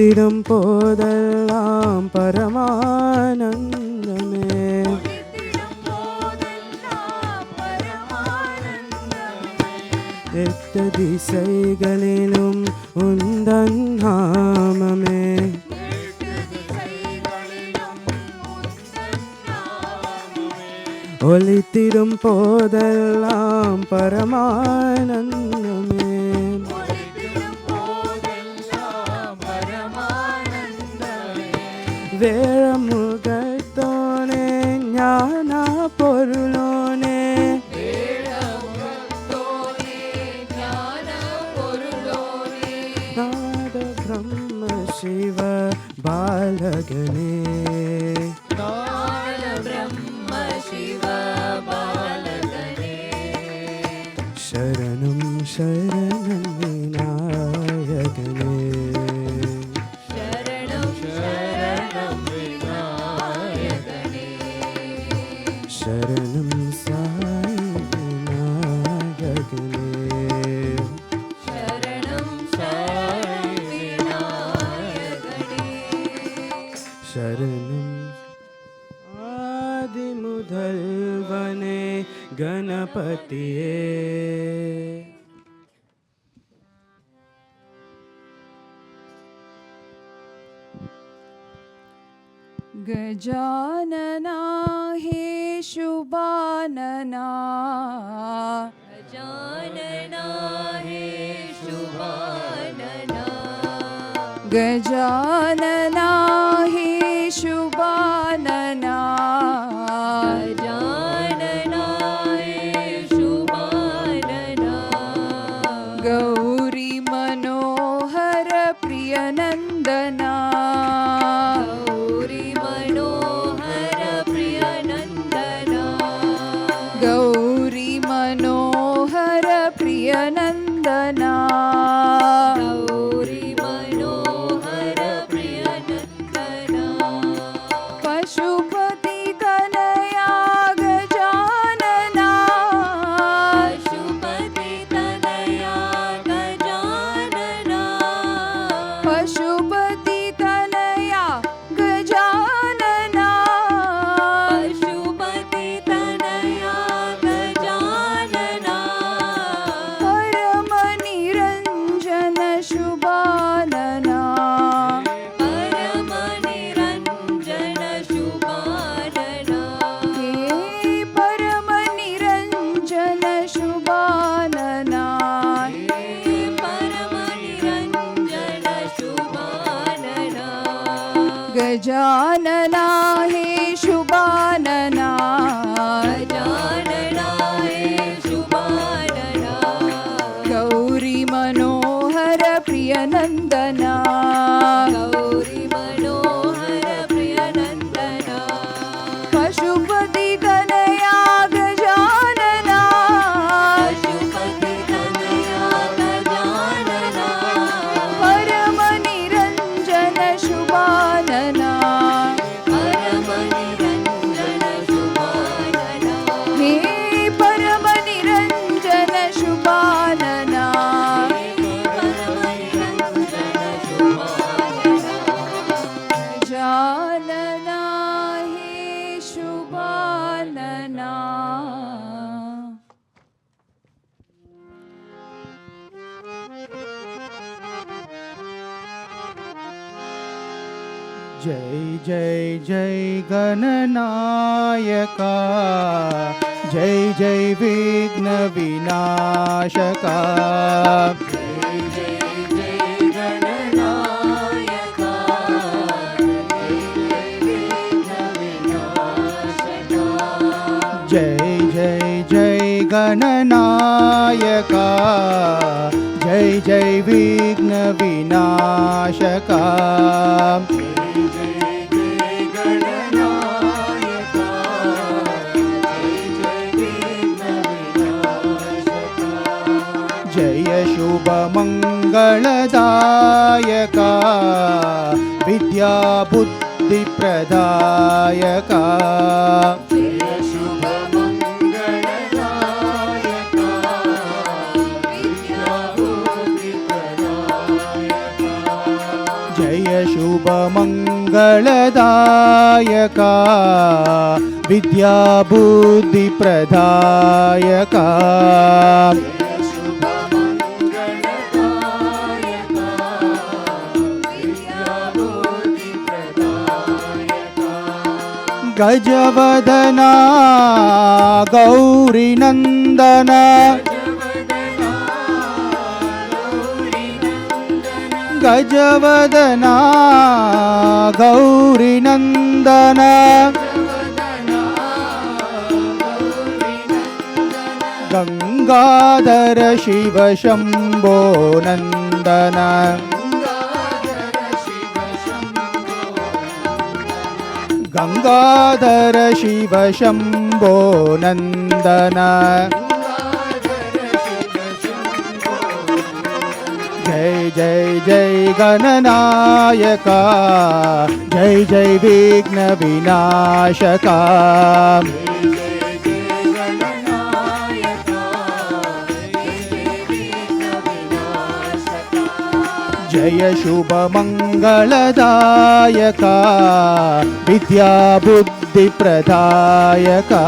ஒளித்திடும் போதெல்லாம் பரமானந்தமே எட்டு திசைகளிலும் உந்தன் நாமமே ஒளித்திடும் போதெல்லாம் பரமானந்தமே வேழமுகத்தோனே ஞான பொருளோனே நாத பிரம்ம சிவ பாலகனே சரணம் சரணம் விநாயகனே சரணம் சாய் விநாயகனே சரணம் ஆதி முதல்வனே கணபதியே गजानना हे शुभानना गजानना हे शुभानना गौरी मनोहर प्रियनन्दना गौरी मनोहर प्रियनन्दना पशुपति तनया गजानना पशुपति तनया गजानना परम निरञ्जन शुभानना हे परम निरञ्जन शुभानना गजानना हे शुभानना गौरी मनोहर प्रियनन्दना पशुपति तनया गजानना परम निरञ्जन शुभानना हे परम निरञ्जन शुभानना गजानना हे शुभानना जय जय जय गणनायका जय जय विघ्न विनाशका जय जय जय गणनायका जय जय विघ्न विनाशका जय शुभ मंगलदायका विद्या बुद्धि प्रदायका जय शुभमङ्गलदायका विद्याबुद्धिप्रदायका गजवदना गौरीनन्दन गजवदना गौरीनन्दन गङ्गाधर शिव शम्भो नन्दन गङ्गाधर शिव शम्भो नन्दन जय जय जय गणनायका जय जय विघ्न विनाशका जय शुभमङ्गलदायका विद्याबुद्धिप्रदायका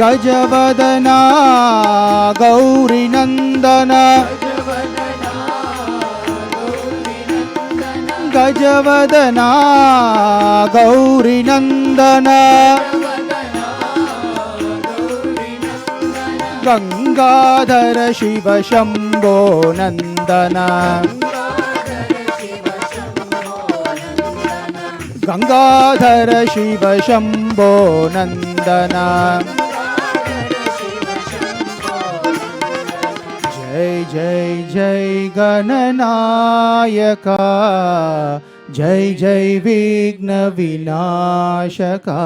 गजवदना गौरीनन्दन गजवदना गौरीनन्दन गङ्गाधर शिव शम्भो नन्दन गङ्गाधर शिव शम्भो नन्दन जय जय जय गणनायका जय जय विघ्न विनाशका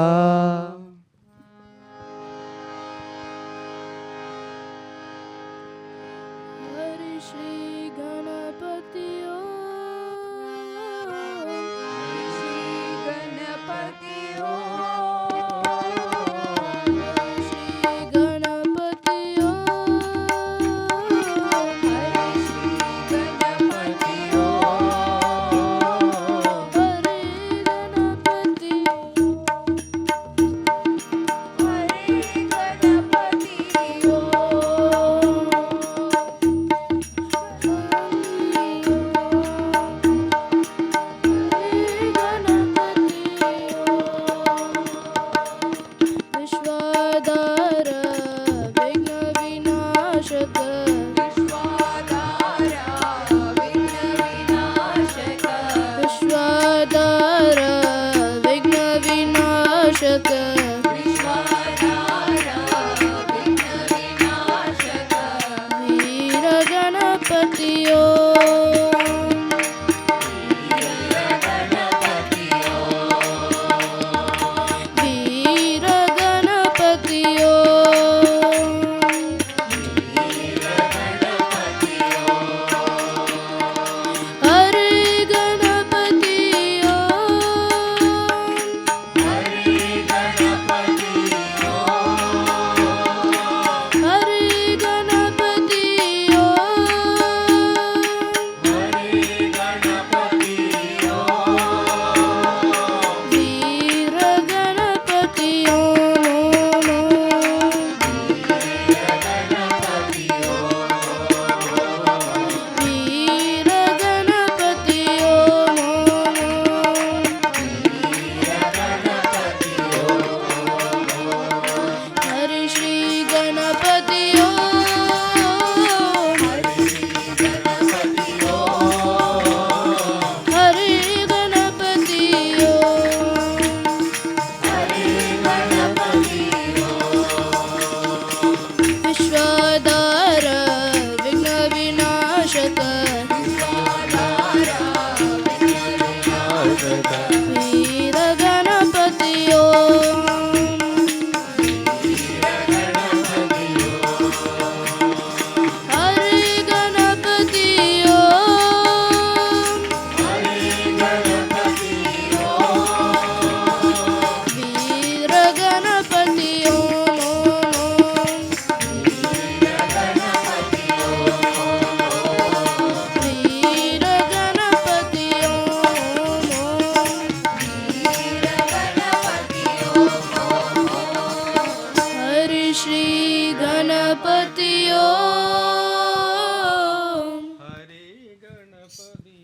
ગણપતિઓ.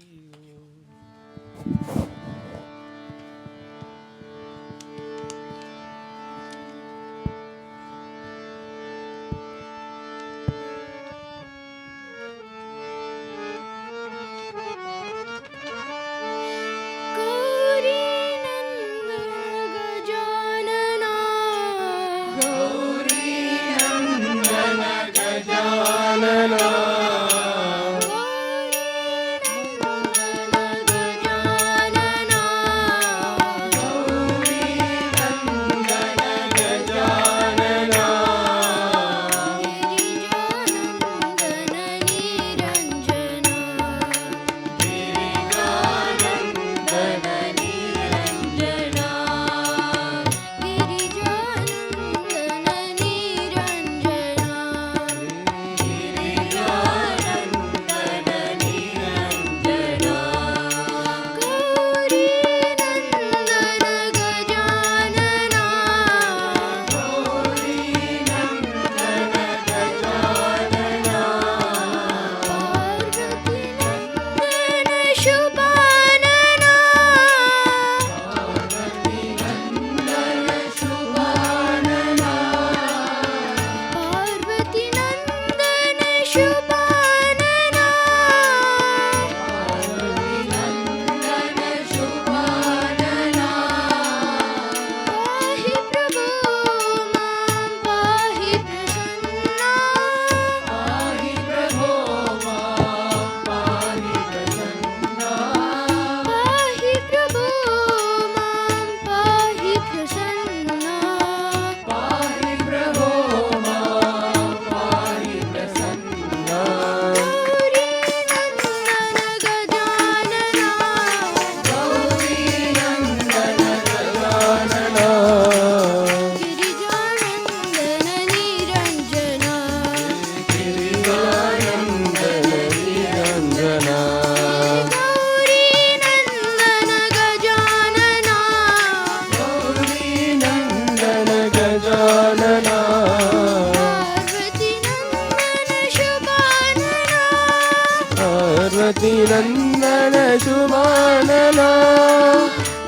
नंदन शुभानना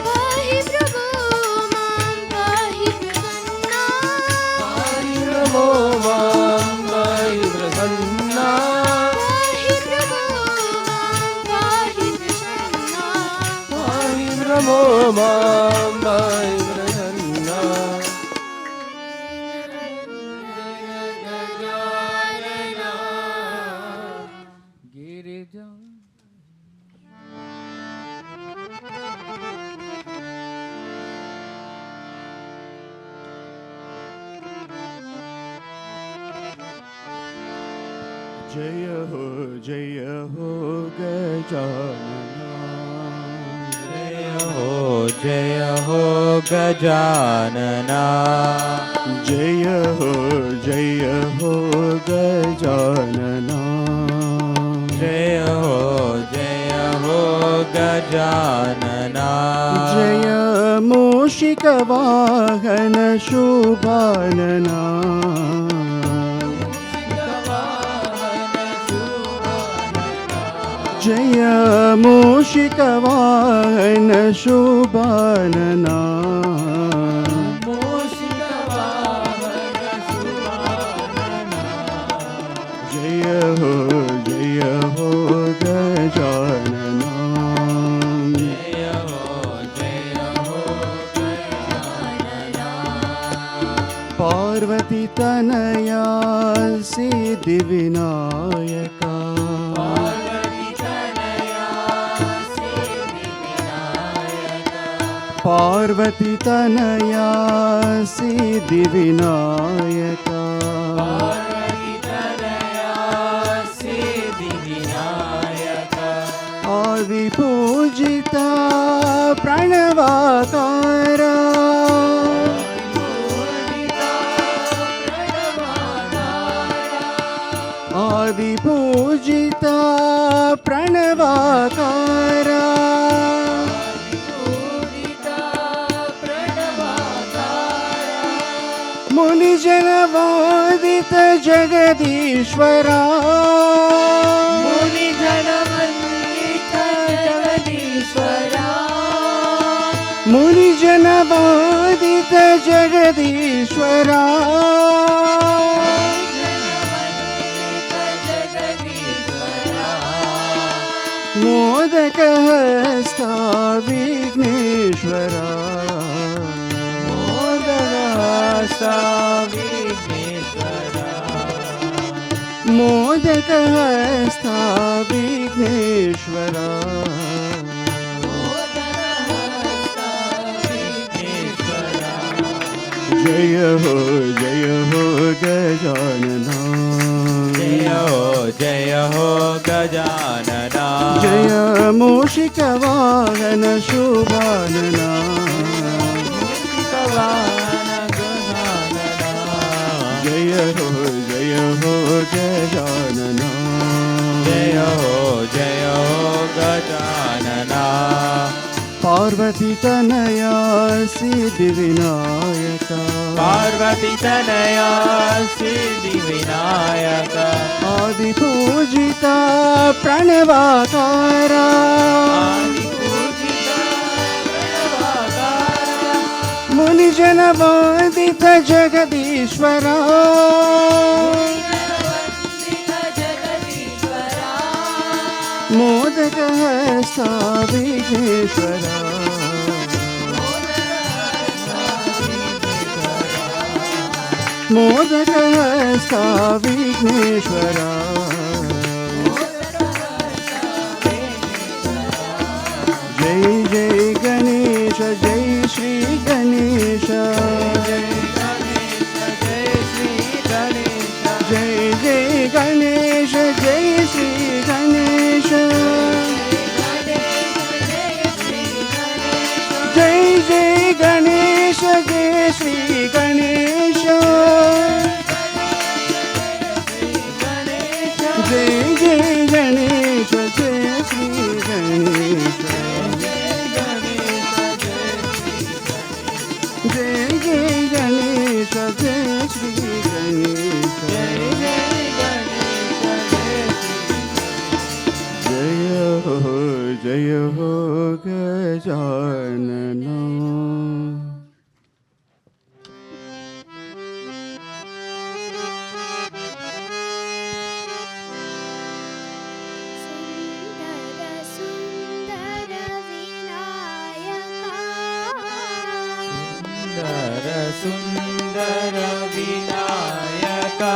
पाहि प्रभो मां पाहि प्रसन्ना पाहि प्रभो मां पाहि प्रसन्ना पाहि प्रभो मां पाहि प्रसन्ना पाहि प्रभो मां पाहि प्रसन्ना गिरिजा जय हो गजानना जय हो गजानना जय हो गजानना जय हो गजानना जय मूषिकवाहन शुभानना जय मूषिकवाहन शुभानना जय हो गजानना पार्वती तनया सिद्धिविनायका पार्वती तनया सिद्धिविनायका आदिपूजिता प्रणवाकारा आदिपूजिता प्रणवाकारा मुनिजनवादित जगदीश्वरा मुनिजनवन्दित मुनिजनवन्दित जगदीश्वरा मोदकहस्ता विघ्नेश्वरा मोदकहस्ता विघ्नेश्वरा मोदकहस्ता विघ्नेश्वरा जय हो गजानना जय हो गजानना जय मूषिकवाहन शुभानना जय हो गजानना जय हो गजानना पार्वती तनया सिद्धि विनायक पार्वती तनया सिद्धि विनायक आदि पूजिता प्रणवाकारा मुनिजन वन्दित जगदीश्वरा मोदकहस्ता विघ्नेश्वरा मोदकहस्ता विघ्नेश्वरा जय जय गणेश जय श्री गणेश जय जय गणेश जय श्री गणेश जय जय गणेश जय श्री गणेश जय जय गणेश जय श्री गणेश जय जय गणेश जय श्री गणेश जय हो गजानना सुंदर विनायका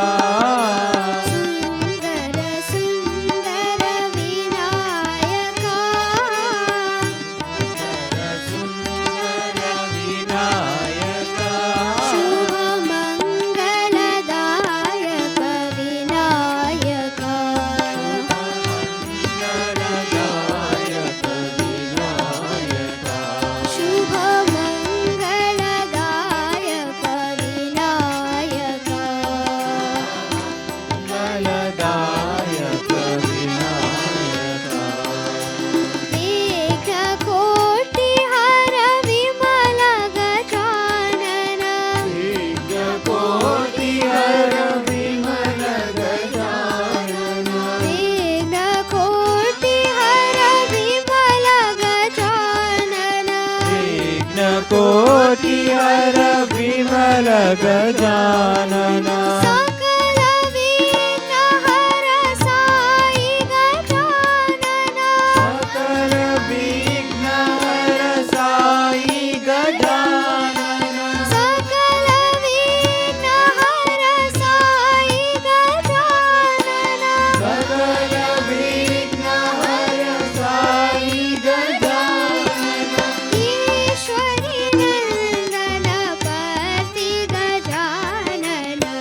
कोटि हर विमल गजानना सकल विघ्न हर साई गजानना सकल विघ्न हर साई गजानना सकल विघ्न हर साई गजानना सकल विघ्न हर साई गजानना ईश्वरी नंदन पति गजानना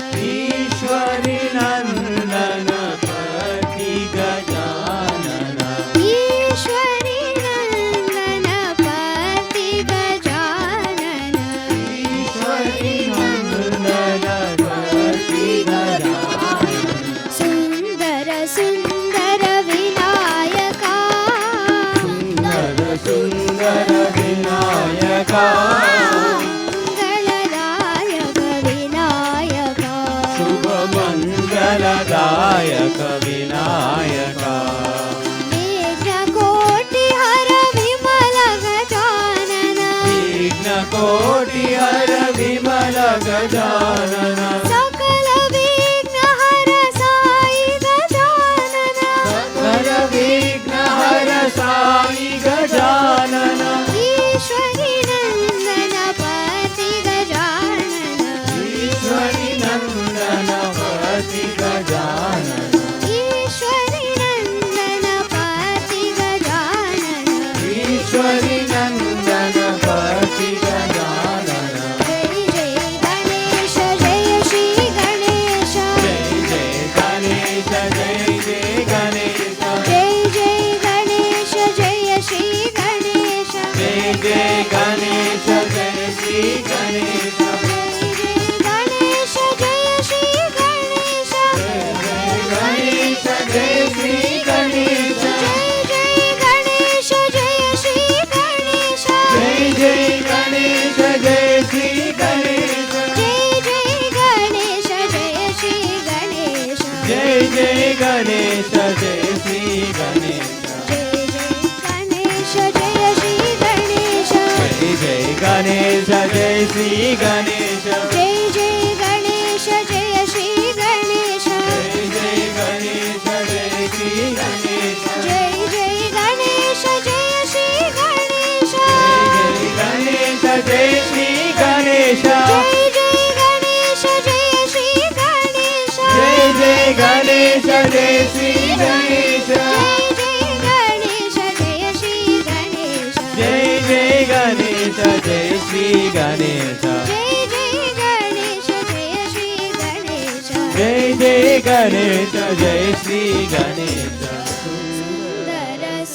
कोटि हर विमल गजानन सकल विघ्न हर साई गजानन सकल विघ्न हर साई गजानन ईश्वरी नंदन पति गजानन ईश्वरी नंदन पति गजानन ईश्वरी नंदन पति गजानन ईश्वरी नंदन पति गजानन जय जय गणेश जय श्री गणेश जय जय गणेश जय जय गणेश जय जय गणेश जय श्री गणेश जय जय गणेश जय श्री गणेश जय जय गणेश जय श्री गणेश गणेश जय श्री गणेश जय जय गणेश जय श्री गणेश जय जय गणेश जय श्री गणेश जय जय गणेश जय श्री गणेश जय जय गणेश जय श्री गणेश जय जय गणेश जय श्री गणेश जय जय गणेश जय श्री गणेश जय जय गणेश जय श्री गणेश जय जय गणेश जय श्री गणेश जय जय गणेश जय श्री गणेश गणेश जय श्री गणेश जय जय गणेश जय श्री गणेश जय जय गणेश जय श्री गणेश जय जय गणेश जय श्री गणेश जय जय गणेश जय श्री गणेश जय जय गणेश जय श्री गणेश जय जय गणेश जय श्री गणेश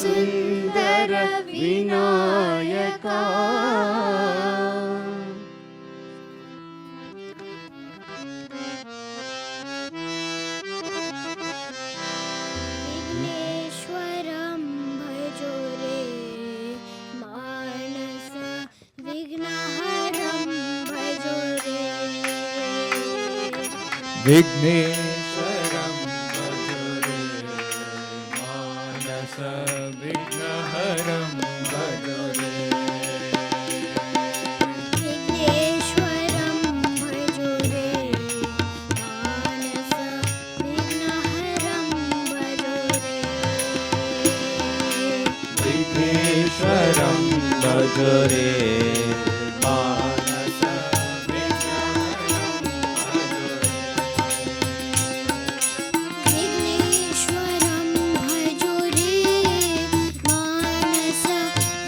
सुंदर सुंदर विनायका विघ्नेश्वरं भजो रे मानस विघ्नहरं भजो रे विघ्नेश्वरं भजो रे मानस विघ्नहरं भजो रे विघ्नेश्वरं भजो रे मानस विघ्नहरं भजो रे विघ्नेश्वरं भजो रे मानस विघ्नेश्वरं भजो रे मानस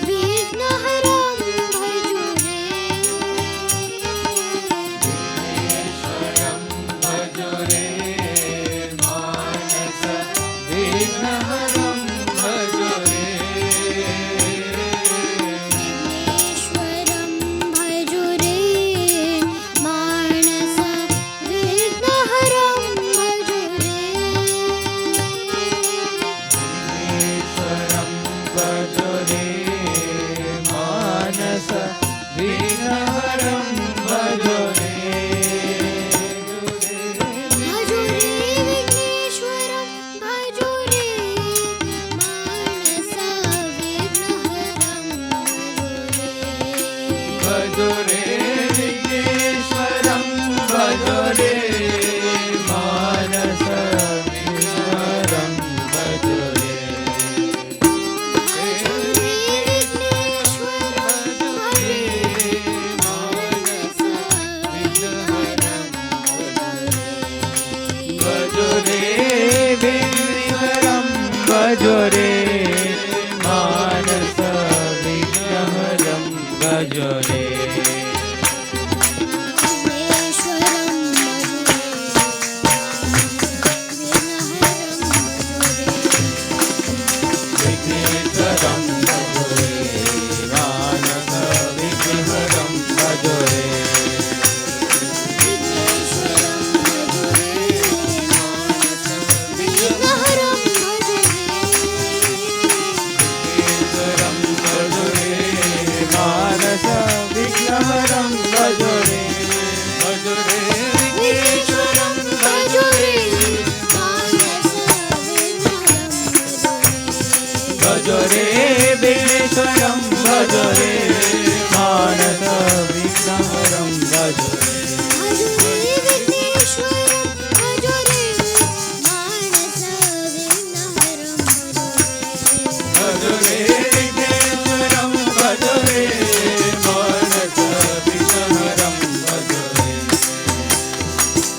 विघ्नहरं भजो रे विघ्नेश्वरं भजो रे मानस विघ्नहरं भजो रे विघ्नेश्वरं भजो रे मानस विघ्नहरं भजो रे विघ्नेश्वरं भजो रे मानस विघ्नहरं भजो रे भजो रे विघ्नेश्वरं भजो रे मानस विघ्नहरं भजो भजो रे रे विघ्नेश्वरं भजो रे मानस विघ्नहरं भजो रे भजो रे विघ्नेश्वरं भजो रे मानस विघ्नहरं भजो रे विघ्नेश्वरं भजो रे मानस विघ्नहरं भजो रे भजो रे विघ्नेश्वरं भजो रे मानस विघ्नहरं भज रे भजो रे विघ्नेश्वरं भजो रे मानस विघ्नहरं भजो रे भज रे विघ्नेश्वरं भज रे मानस विघ्नहरं भज रे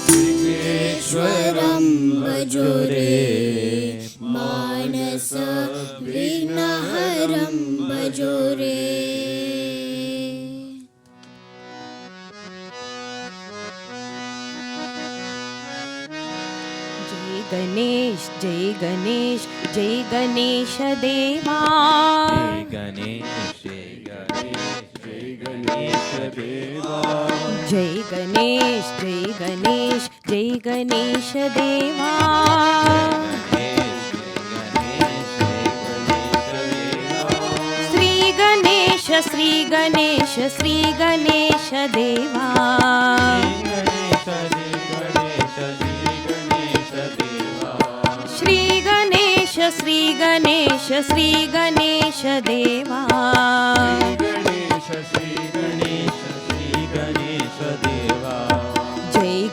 विघ्नेश्वरं भज रे मानस विघ्नहरं भजो रे जय गणेश देवा गणेश गणेश देवा जय गणेश देवा श्री गणेश देवा श्री गणेश देवा जय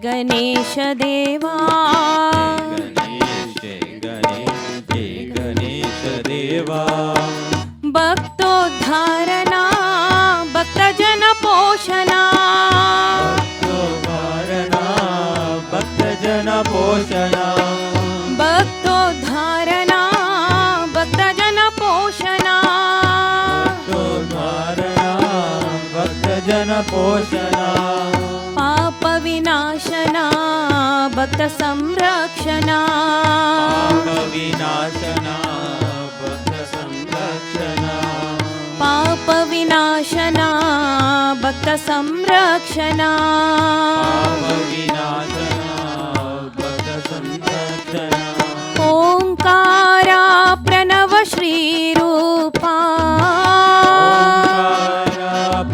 गणेश देवा भक्तोद्धारणा भक्तजन पोषणा भक्तजन पोषणा भक्तोद्धारणा भक्तजन पोषणा भक्तजन पोषणा पाप विनाशना भक्त संरक्षणा विनाशना भक्त संरक्षणा पाप विनाशना भक्त संरक्षणा विनाशना भक्त संरक्षणा ओंकारा प्रणव श्री रूपा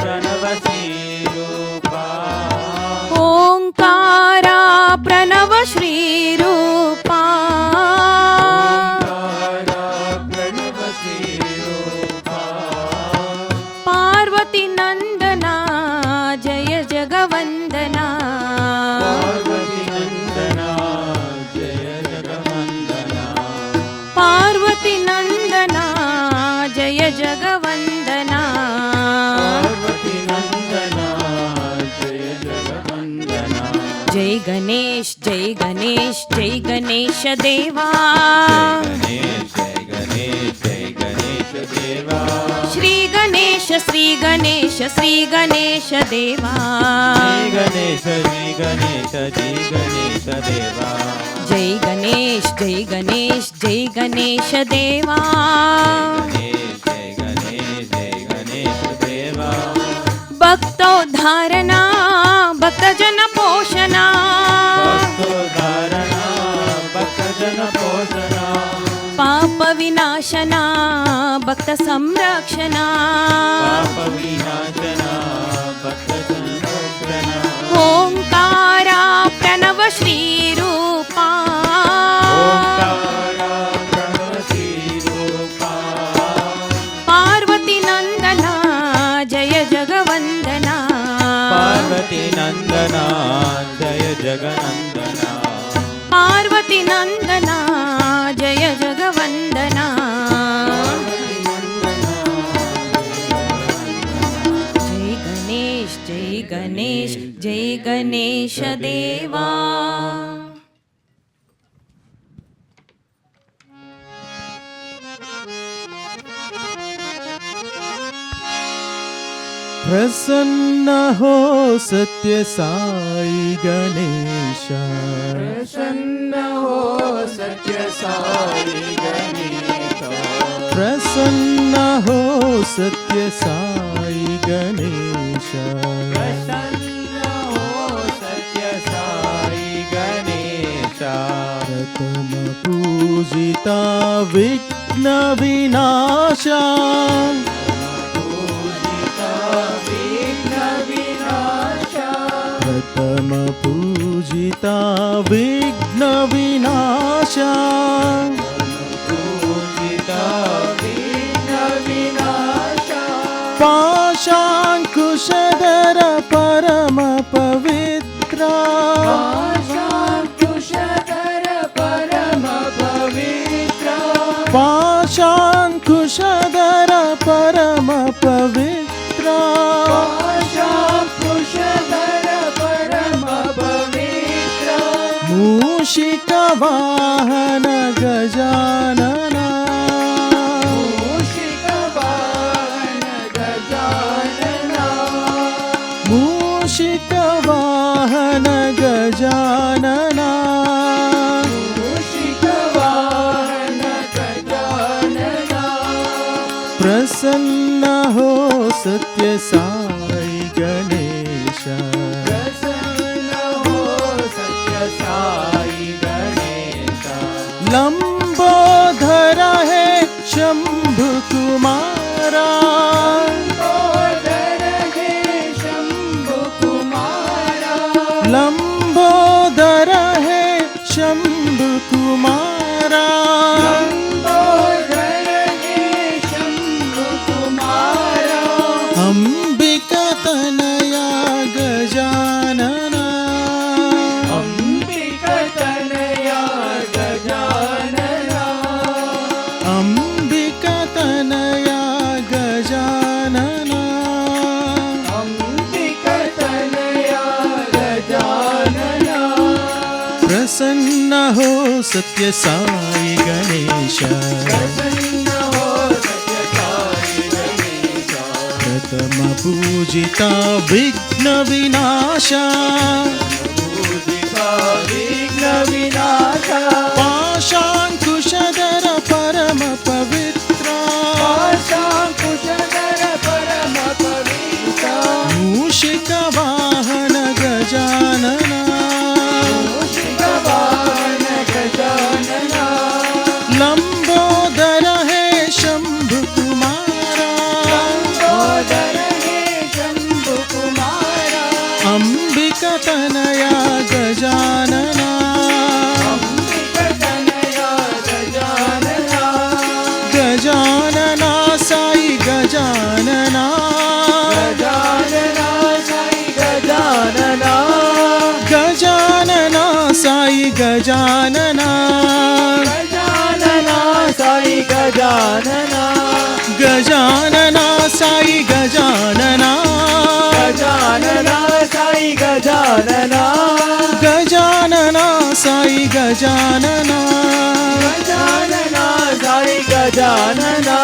प्रणव श्री रूपा ओंकारा प्रणव श्री रूपा प्रणव श्री रूपा पार्वती नंदना जय जगवंदना पार्वती नंदना जय जगवंदना पार्वती नंदना जय जगवंदना पार्वती नंदना जय जगवंदना जय गणेश देवा गणेश देवा श्री गणेश देवा गणेश देवा जय गणेश देवा गणेश देवा भक्तोद्धारणा भक्तजन पोषणा भक्तोद्धारणा भक्तजन पोषणा पाप विनाशना भक्त संरक्षणा पाप विनाशना भक्त संरक्षणा ओंकारा प्रणव श्री रूपा ओंकारा प्रणव श्री रूपा पार्वती नंदना जय जगवंदना पार्वती नंदना जय जगनंदना पार्वती नंदना जय जगवंदना जय गणेश देवा प्रसन्न हो सत्य साई गणेश प्रसन्न हो सत्य साई गणेश प्रसन्न हो सत्य साई गणेश प्रसन्न हो सत्य साई गणेश प्रथम पूजिता विघ्न विनाशा प्रथम पूजिता विघ्न विनाशा पूजिता विघ्न विनाशा पाशाङ्कुशधर परम पवित्रा पाशाङ्कुशधर परम पवित्रा पाशाङ्कुशधर परम पवित्रा पाशाङ्कुशधर परम पवित्रा मूषिकवाहन गजानना मूषिकवाहन गजानना मूषिकवाहन गजानना मूषिकवाहन गजानना प्रसन्न हो सत्य साई गणेश प्रसन्न हो सत्य साई गणेश लंबोधर है शंभु कुमारा लंबोदर हे शंभु कुमारा लंबोदर है शंभु कुमारा लंबोदर हे शंभु कुमारा अंबिका तनया गजानना अंबिकतनया गजानना अंबिका तनया गजानना अंबिकतनया गजानना प्रसन्न हो सत्य साई गणेश प्रसन्न हो सत्य साई गणेश प्रथम पूजिता विघ्न विनाशा पूजिता विघ्न विनाशा पाशाङ्कुशधर परम पवित्रा पाशाङ्कुशधर परम पवित्रा मूषिकवाहन गजानना मूषिकवाहन गजानना लंबोदर है शंभु कुमारा लंबोदर हे शंभु कुमारा अंबिका तनया गजानना अंबिकतनया गजानना गजानना साई गजानना गजानना साई गजानना गजानना साई गजानना गजानना साई गजानना गजानना साई गजानना गजानना साई गजानना गजानना साई गजानना गजानना साई गजानना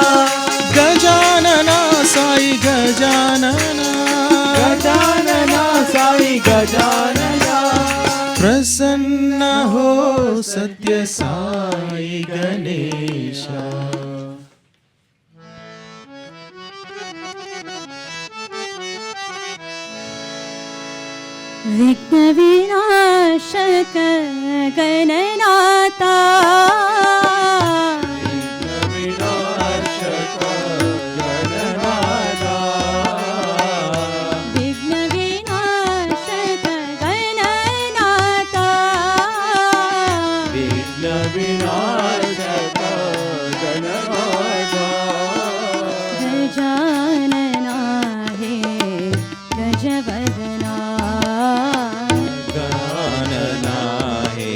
गजानना साई गजानना गजानना साई गजानना प्रसन्न हो सत्य साई गणेश विघ्न विनाशक गणनाथा विघ्न विनाशक गणनाथा विघ्न विनाशक गणनाथा गजानना हे गजवदना गजानना हे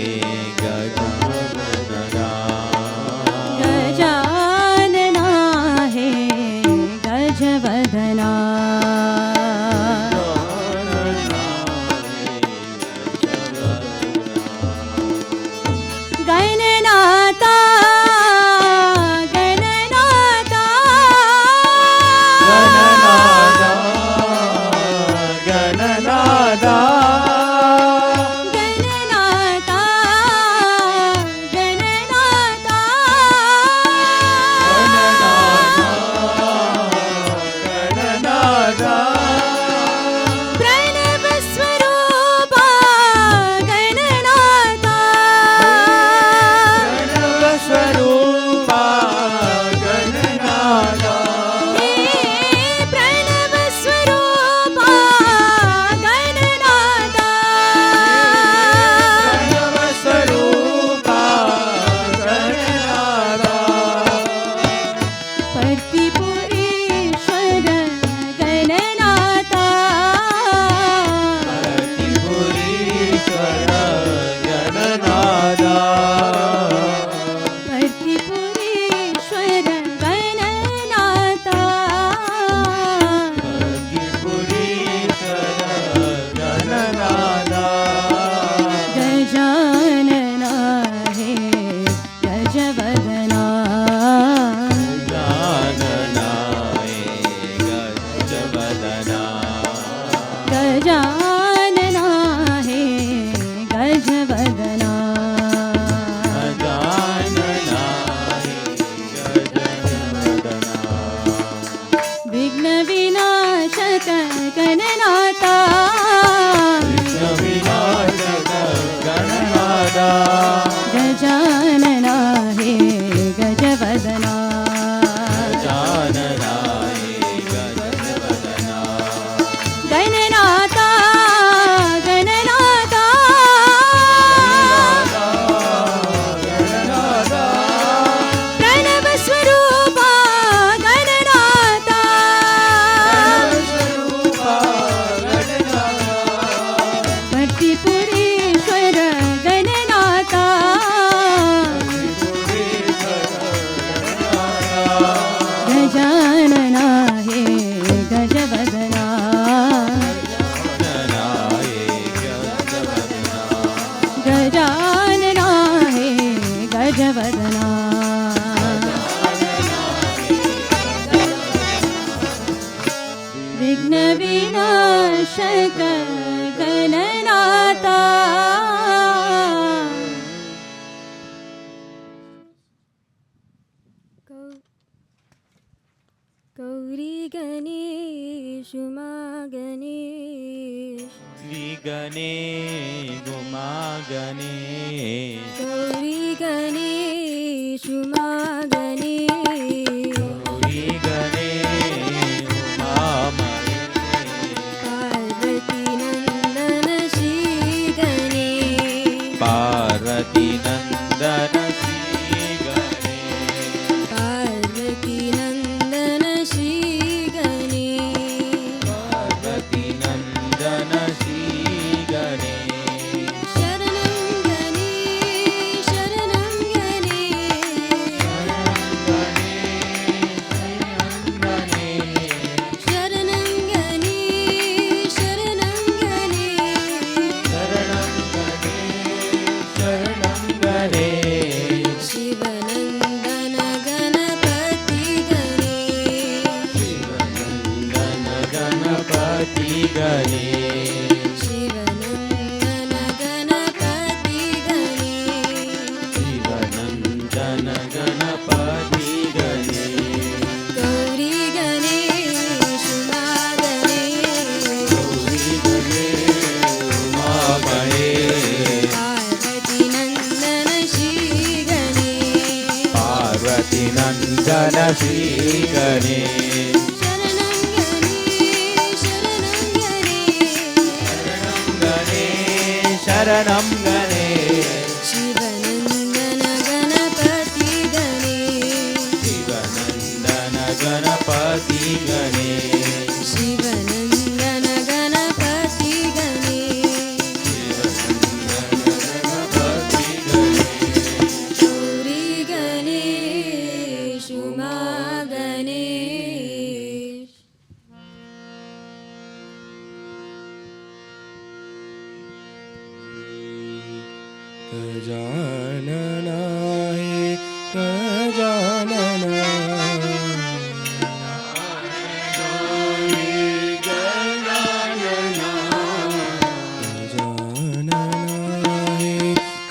गजवदना गजाननाय गजवदना गणनाथा गणनाथा प्रणव स्वरूपा गणनाथा भक्तिपुरेश्वर गणनाथा गजानना हे गजवदना गजानना हे गजवदना विघ्न विनाशक गणनाथा गौरी गणेश उमा गणेश गणेश उमा गणेश गौरी गणेश उमा गणेश गौरी गणेश उमा पार्वती नंदन श्री गणेश पार्वती नंदन श्री गणेश पार्वती नंदन श्री गणेश पार्वती नंदन श्री गणेश शरणं गणेश शरणं गणेश शरणं गणेश शरणं गणेश शिवनंदन गणपति गणेश गणपति गणेश शिवनंदन गणपति गणेश शिवनंदन गणपति गणेश गौरी गणेश उमा गणेश उमा महेश पार्वती नंदन श्री गणेश पार्वती नंदन श्री गणेश शरणं गणेश शरणं गणेश शिवनंदन गणपति गणेश शिवनंदन गणपति गणेश शिवनंदन गणपति गणेश गौरी गणेश उमा गणेश गजाननाय गजानना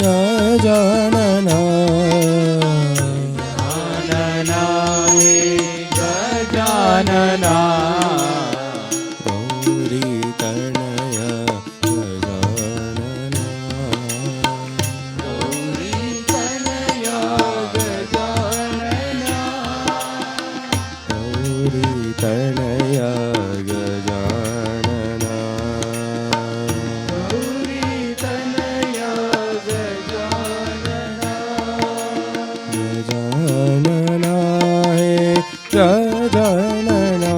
गजानना गजानना गौरी तनय गजानना गौरी तनय गजानना गौरी तनय गजानना गौरी तनय गजानना गजानना हे गजानना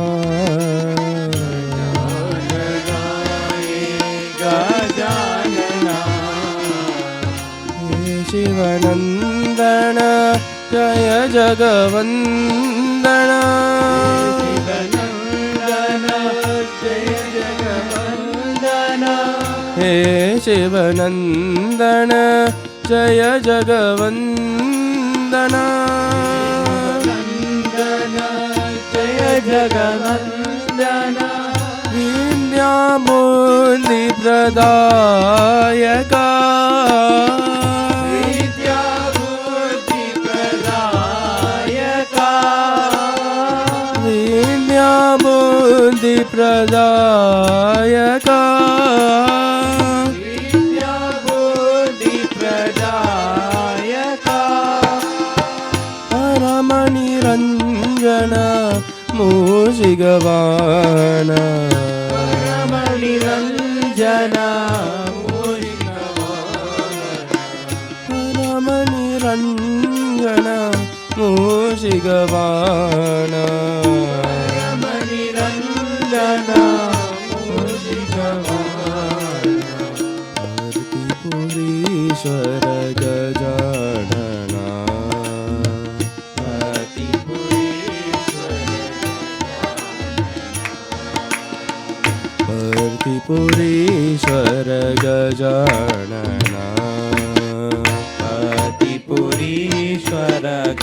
गजानना हे शिवनंदन जय जगवंदन हे शिवनंदन जय जगवंदन जय जगवंदन विद्याबुद्धि प्रदायका विद्याबुद्धि प्रदायका विद्याबुद्धि प्रदायका विद्याबुद्धि प्रदायका मूषिकवाहन परम निरञ्जन परम निरञ्जन मूषिकवाहन परम निरञ्जन मूषिकवाहन भर्तिपुरीश्वर गजानना भर्तिपुरीश्वर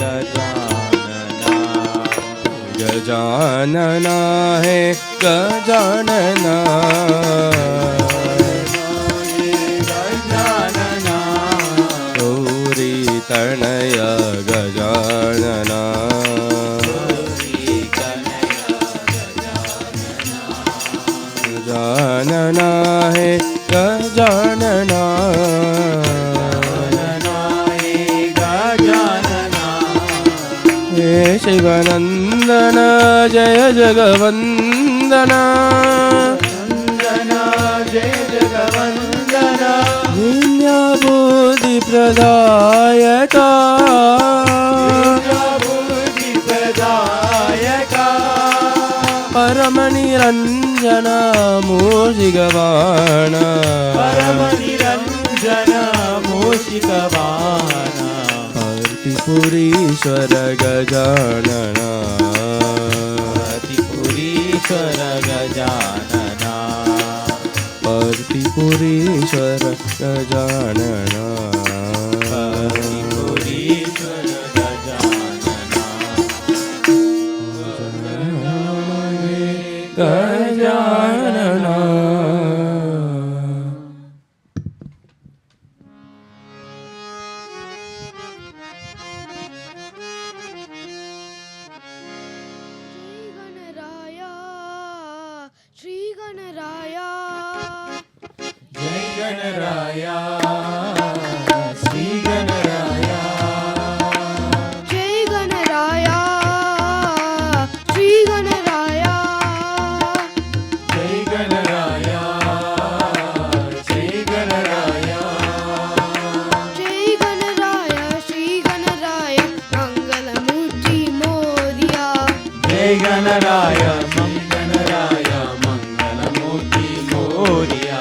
गजानना गजानना है गजानना गजानना गौरी तनय गजानना गजानना है गजानना हे शिवनंदन जय जगवंदना जय जगवंदना बुद्धि प्रदायका बुद्धि प्रदायका परम निरंजन मूषिकवाहन परम निरंजन मूषिकवाहन भर्तिपुरीश्वर गजानना भर्तिपुरीश्वर गजानना भर्तिपुरीश्वर गजानना भर्तिपुरीश्वर गजानना श्री गणराया जय गणराया श्री गणराया जय गणराया श्री गणराया जय गणराया जय गणराया जय गणराया श्री गणराया मंगलमूर्ति मोरिया जय गणराय मंगलराय मंगलमूर्ति मोरिया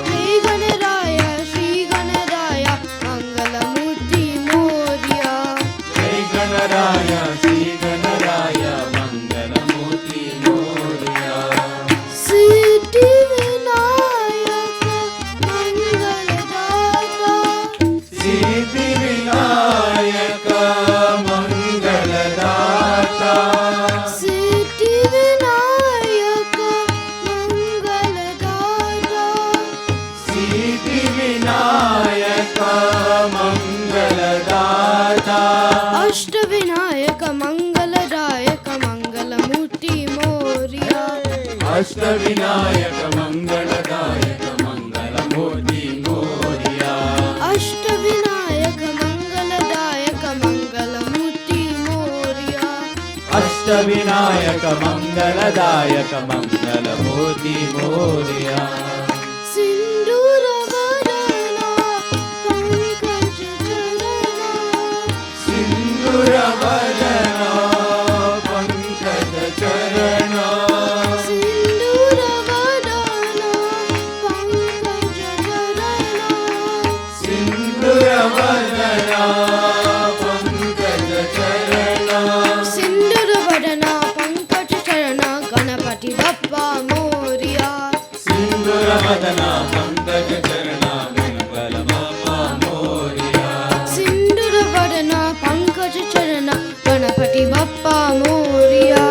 जय गणराया श्री गणराया मंगलमूर्ति मोरिया जय गणराय श्री गणराय मंगलमूर्ति मोरिया सिद्धि विनायक मंगलदाता सिद्धि विनायक मंगलदाता सिद्धि विनायक मंगलदाता सिद्धि विनायक मंगलदाता अष्ट विनायक मंगलदायक मंगलमूर्ति मोरिया अष्ट विनायक मंगलदायक मंगलमूर्ति मोरिया अष्ट विनायक मंगलदायक मंगलमूर्ति मोरिया अष्ट विनायक मंगलदायक मंगलमूर्ति मोरिया सिंदूर वरना पंकज चरणा सिंदूर वदना पंकज चरणा सिंदूर वरना पंकज चरणा सिंदूर वदना पंकज चरणा सिंदूर वरना पंकज चरणा गणपति बप्पा मोरिया सिंदूर वदना पंकज चरणा मंगल बाबा मोरिया सिंदूर वरना पंकज चरणा गणपति बप्पा मोरिया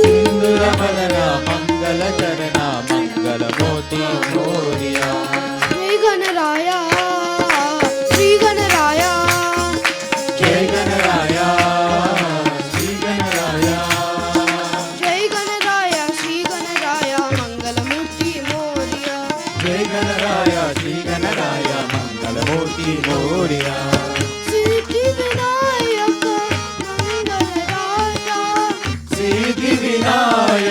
सिंदूर वदना मंगल चरणा मंगल मोती मोरिया जय गणराया श्री गणराया जय गणराया श्री गणराया जय गणराया श्री गणराया मंगलमूर्ति मोरिया जय गणराया श्री गणराया मंगलमूर्ति मोरिया सिद्धि विनायक मंगलदाता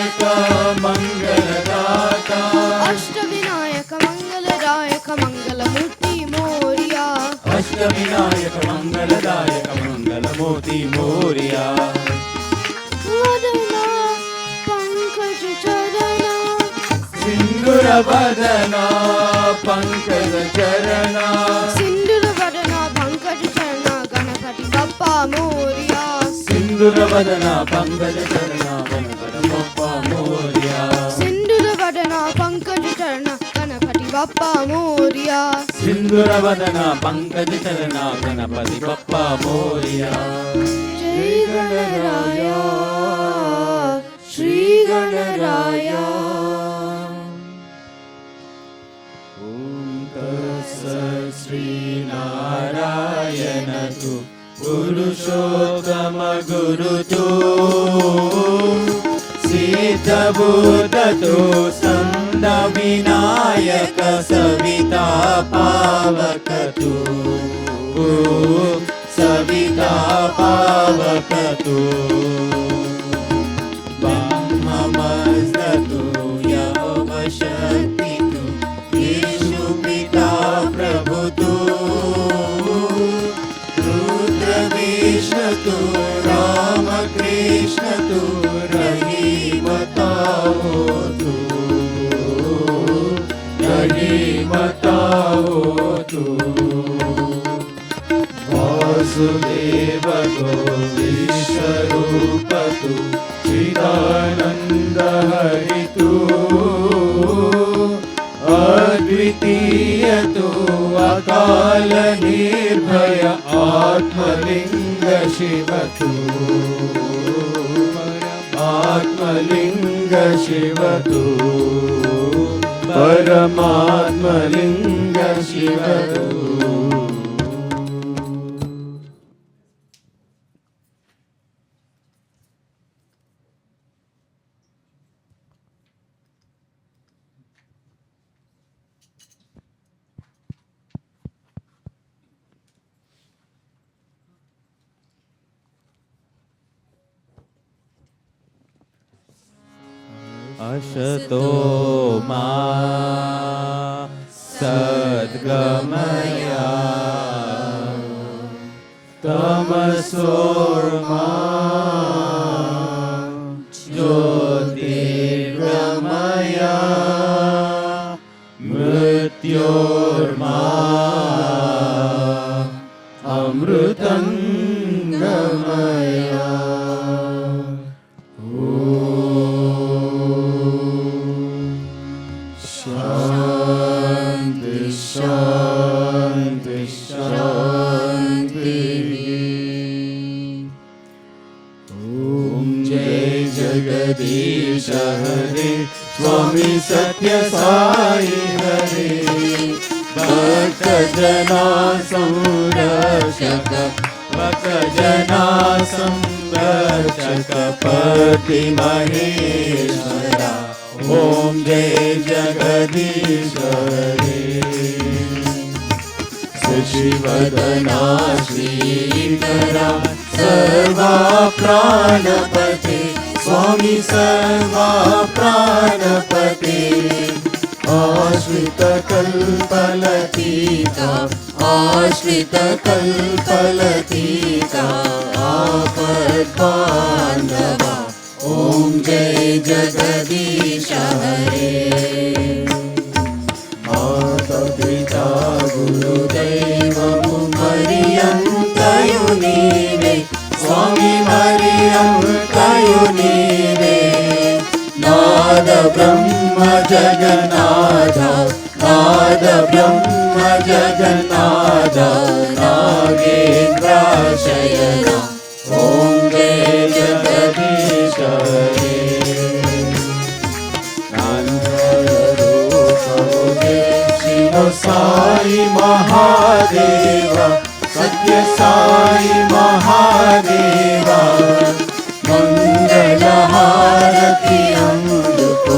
विनायक मंगलदाता अष्टविनायक मंगलदायक मंगलमूर्ति मोरिया अष्टविनायक मंगलदायक मंगलमूर्ति मोरिया वदना पंकज चरणा सिंदूर वदना पंकज चरणा सिंदूर वदना पंकज चरणा गणपति बप्पा मोरिया सिंदूर वदना पंकज चरणा गणपति बप्पा मोरिया सिंदूर वदना पंकज चरणा गणपति बप्पा मोरिया सिंदूर वदना पंकज चरणा गणपति बप्पा मोरिया जय गणराया श्री गणराया श्री नारायण तु पुरुषोत्तम गुरु तु सिद्ध बुद्ध तु संत विनायक सविता पावक तु सविता पावक तु ब्रह्ममस्तु यव शक्ति तु येषु पिता प्रभु तु रुद्र विष्णु तु राम कृष्ण तु रहीमताओ तु रहीमताओ तु वासुदेव गो विश्वरूप तु चिदानंद हरि तु अद्वितीय तु अकाल निर्भय आत्मलिंग शिव तु आत्मलिंग शिव तु परमात्मलिंग शिव तु अशतो मा सद्गमया तमसोर्मा ज्योतिर्गमया मृत्योर्मा अमृतंगमया शांति शांति शांति ओम जय जगदीश हरे स्वामी सत्य साई हरे भक्त जना संरक्षक भक्त जना संरक्षक पति महेश्वरा ओम जय जगदीश हरे शशिवदना श्रीकरा सर्वा प्राणपते स्वामी सर्वा प्राणपते आश्रित कल्पलतिका आश्रित कल्पलतिका आपद्बान्धवा ओम जय जगदीश हरे माता पिता गुरुदेव मरियन्तयु नीवे स्वामी मरियन्तयु नीवे नाद ब्रह्म जगन्नाथ नाद ब्रह्म जगन्नाथ नागेन्द्राशयना ओम जय जगदीश हरे शिव साई महादेव सत्य साई महादेव मंगल हारति अंदुको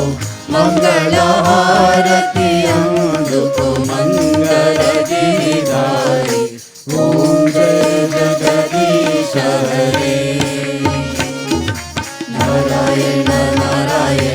मंगल हारति अंदुको मंगल गिरिधारी ओम जय जगदीश हरे नारायण नारायण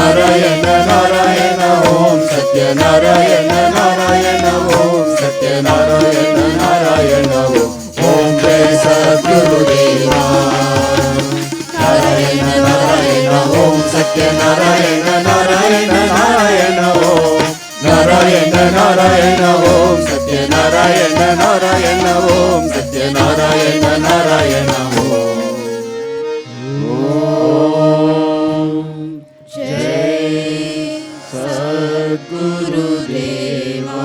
नारायण नारायण ओम सत्यनारायण नारायण ओम सत्यनारायण नारायण ओम जय सद्गुरुदेवा नारायण नारायण ओम सत्यनारायण नारायण नारायण ओम नारायण नारायण ओम सत्यनारायण नारायण ओम सत्यनारायण नारायण ओम जय सद्गुरुदेवा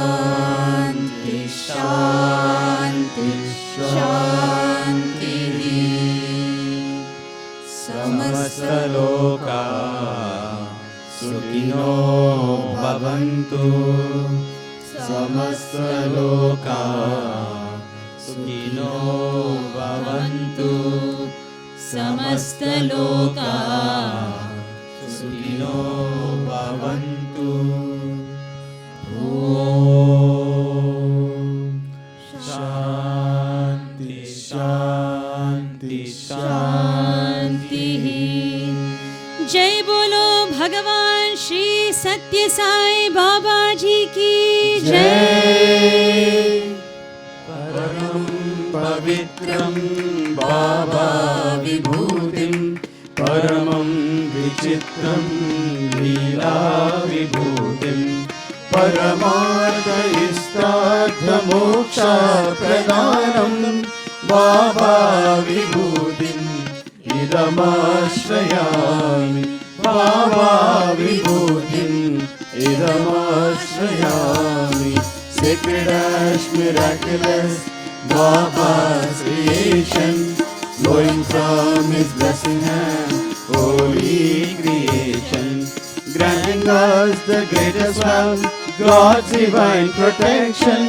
शांति शांति शांति समस्तलोका सुखिनो भवन्तु समस्तलोका सुखिनो भवन्तु समस्तलोका सुखिनो भवन्तु ॐ शान्ति शान्ति शान्ति जय बोलो भगवान श्री सत्य साई बाबा जी की जय। परमं पवित्रं बाबा विभूतिं परमं विचित्रं लीला विभूतिं परमार्थ इष्टार्थमोक्षप्रदानं बाबा विभूतिम् इदमाश्रयामि बाबा विभूतिम् इदमाश्रयामि Sacred ash miraculous Baba's creation flowing from his blessing hand holy creation granting us the greatest wealth God's divine protection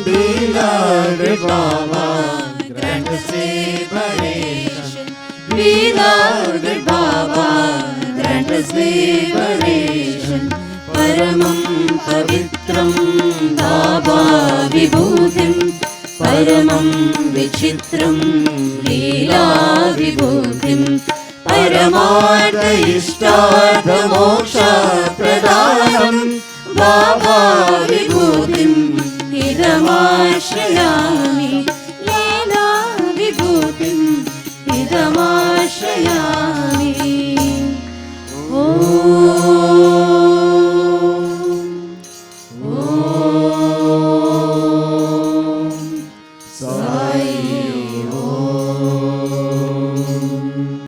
beloved Baba grant us liberation beloved Baba grant us liberation परमं पवित्रं बाबा विभूतिं परमं विचित्रं लीला विभूतिं परमार्थ इष्टार्थमोक्षप्रदानं बाबा विभूतिम् इदमाश्रयामि लीला विभूतिम् इदमाश्रयामि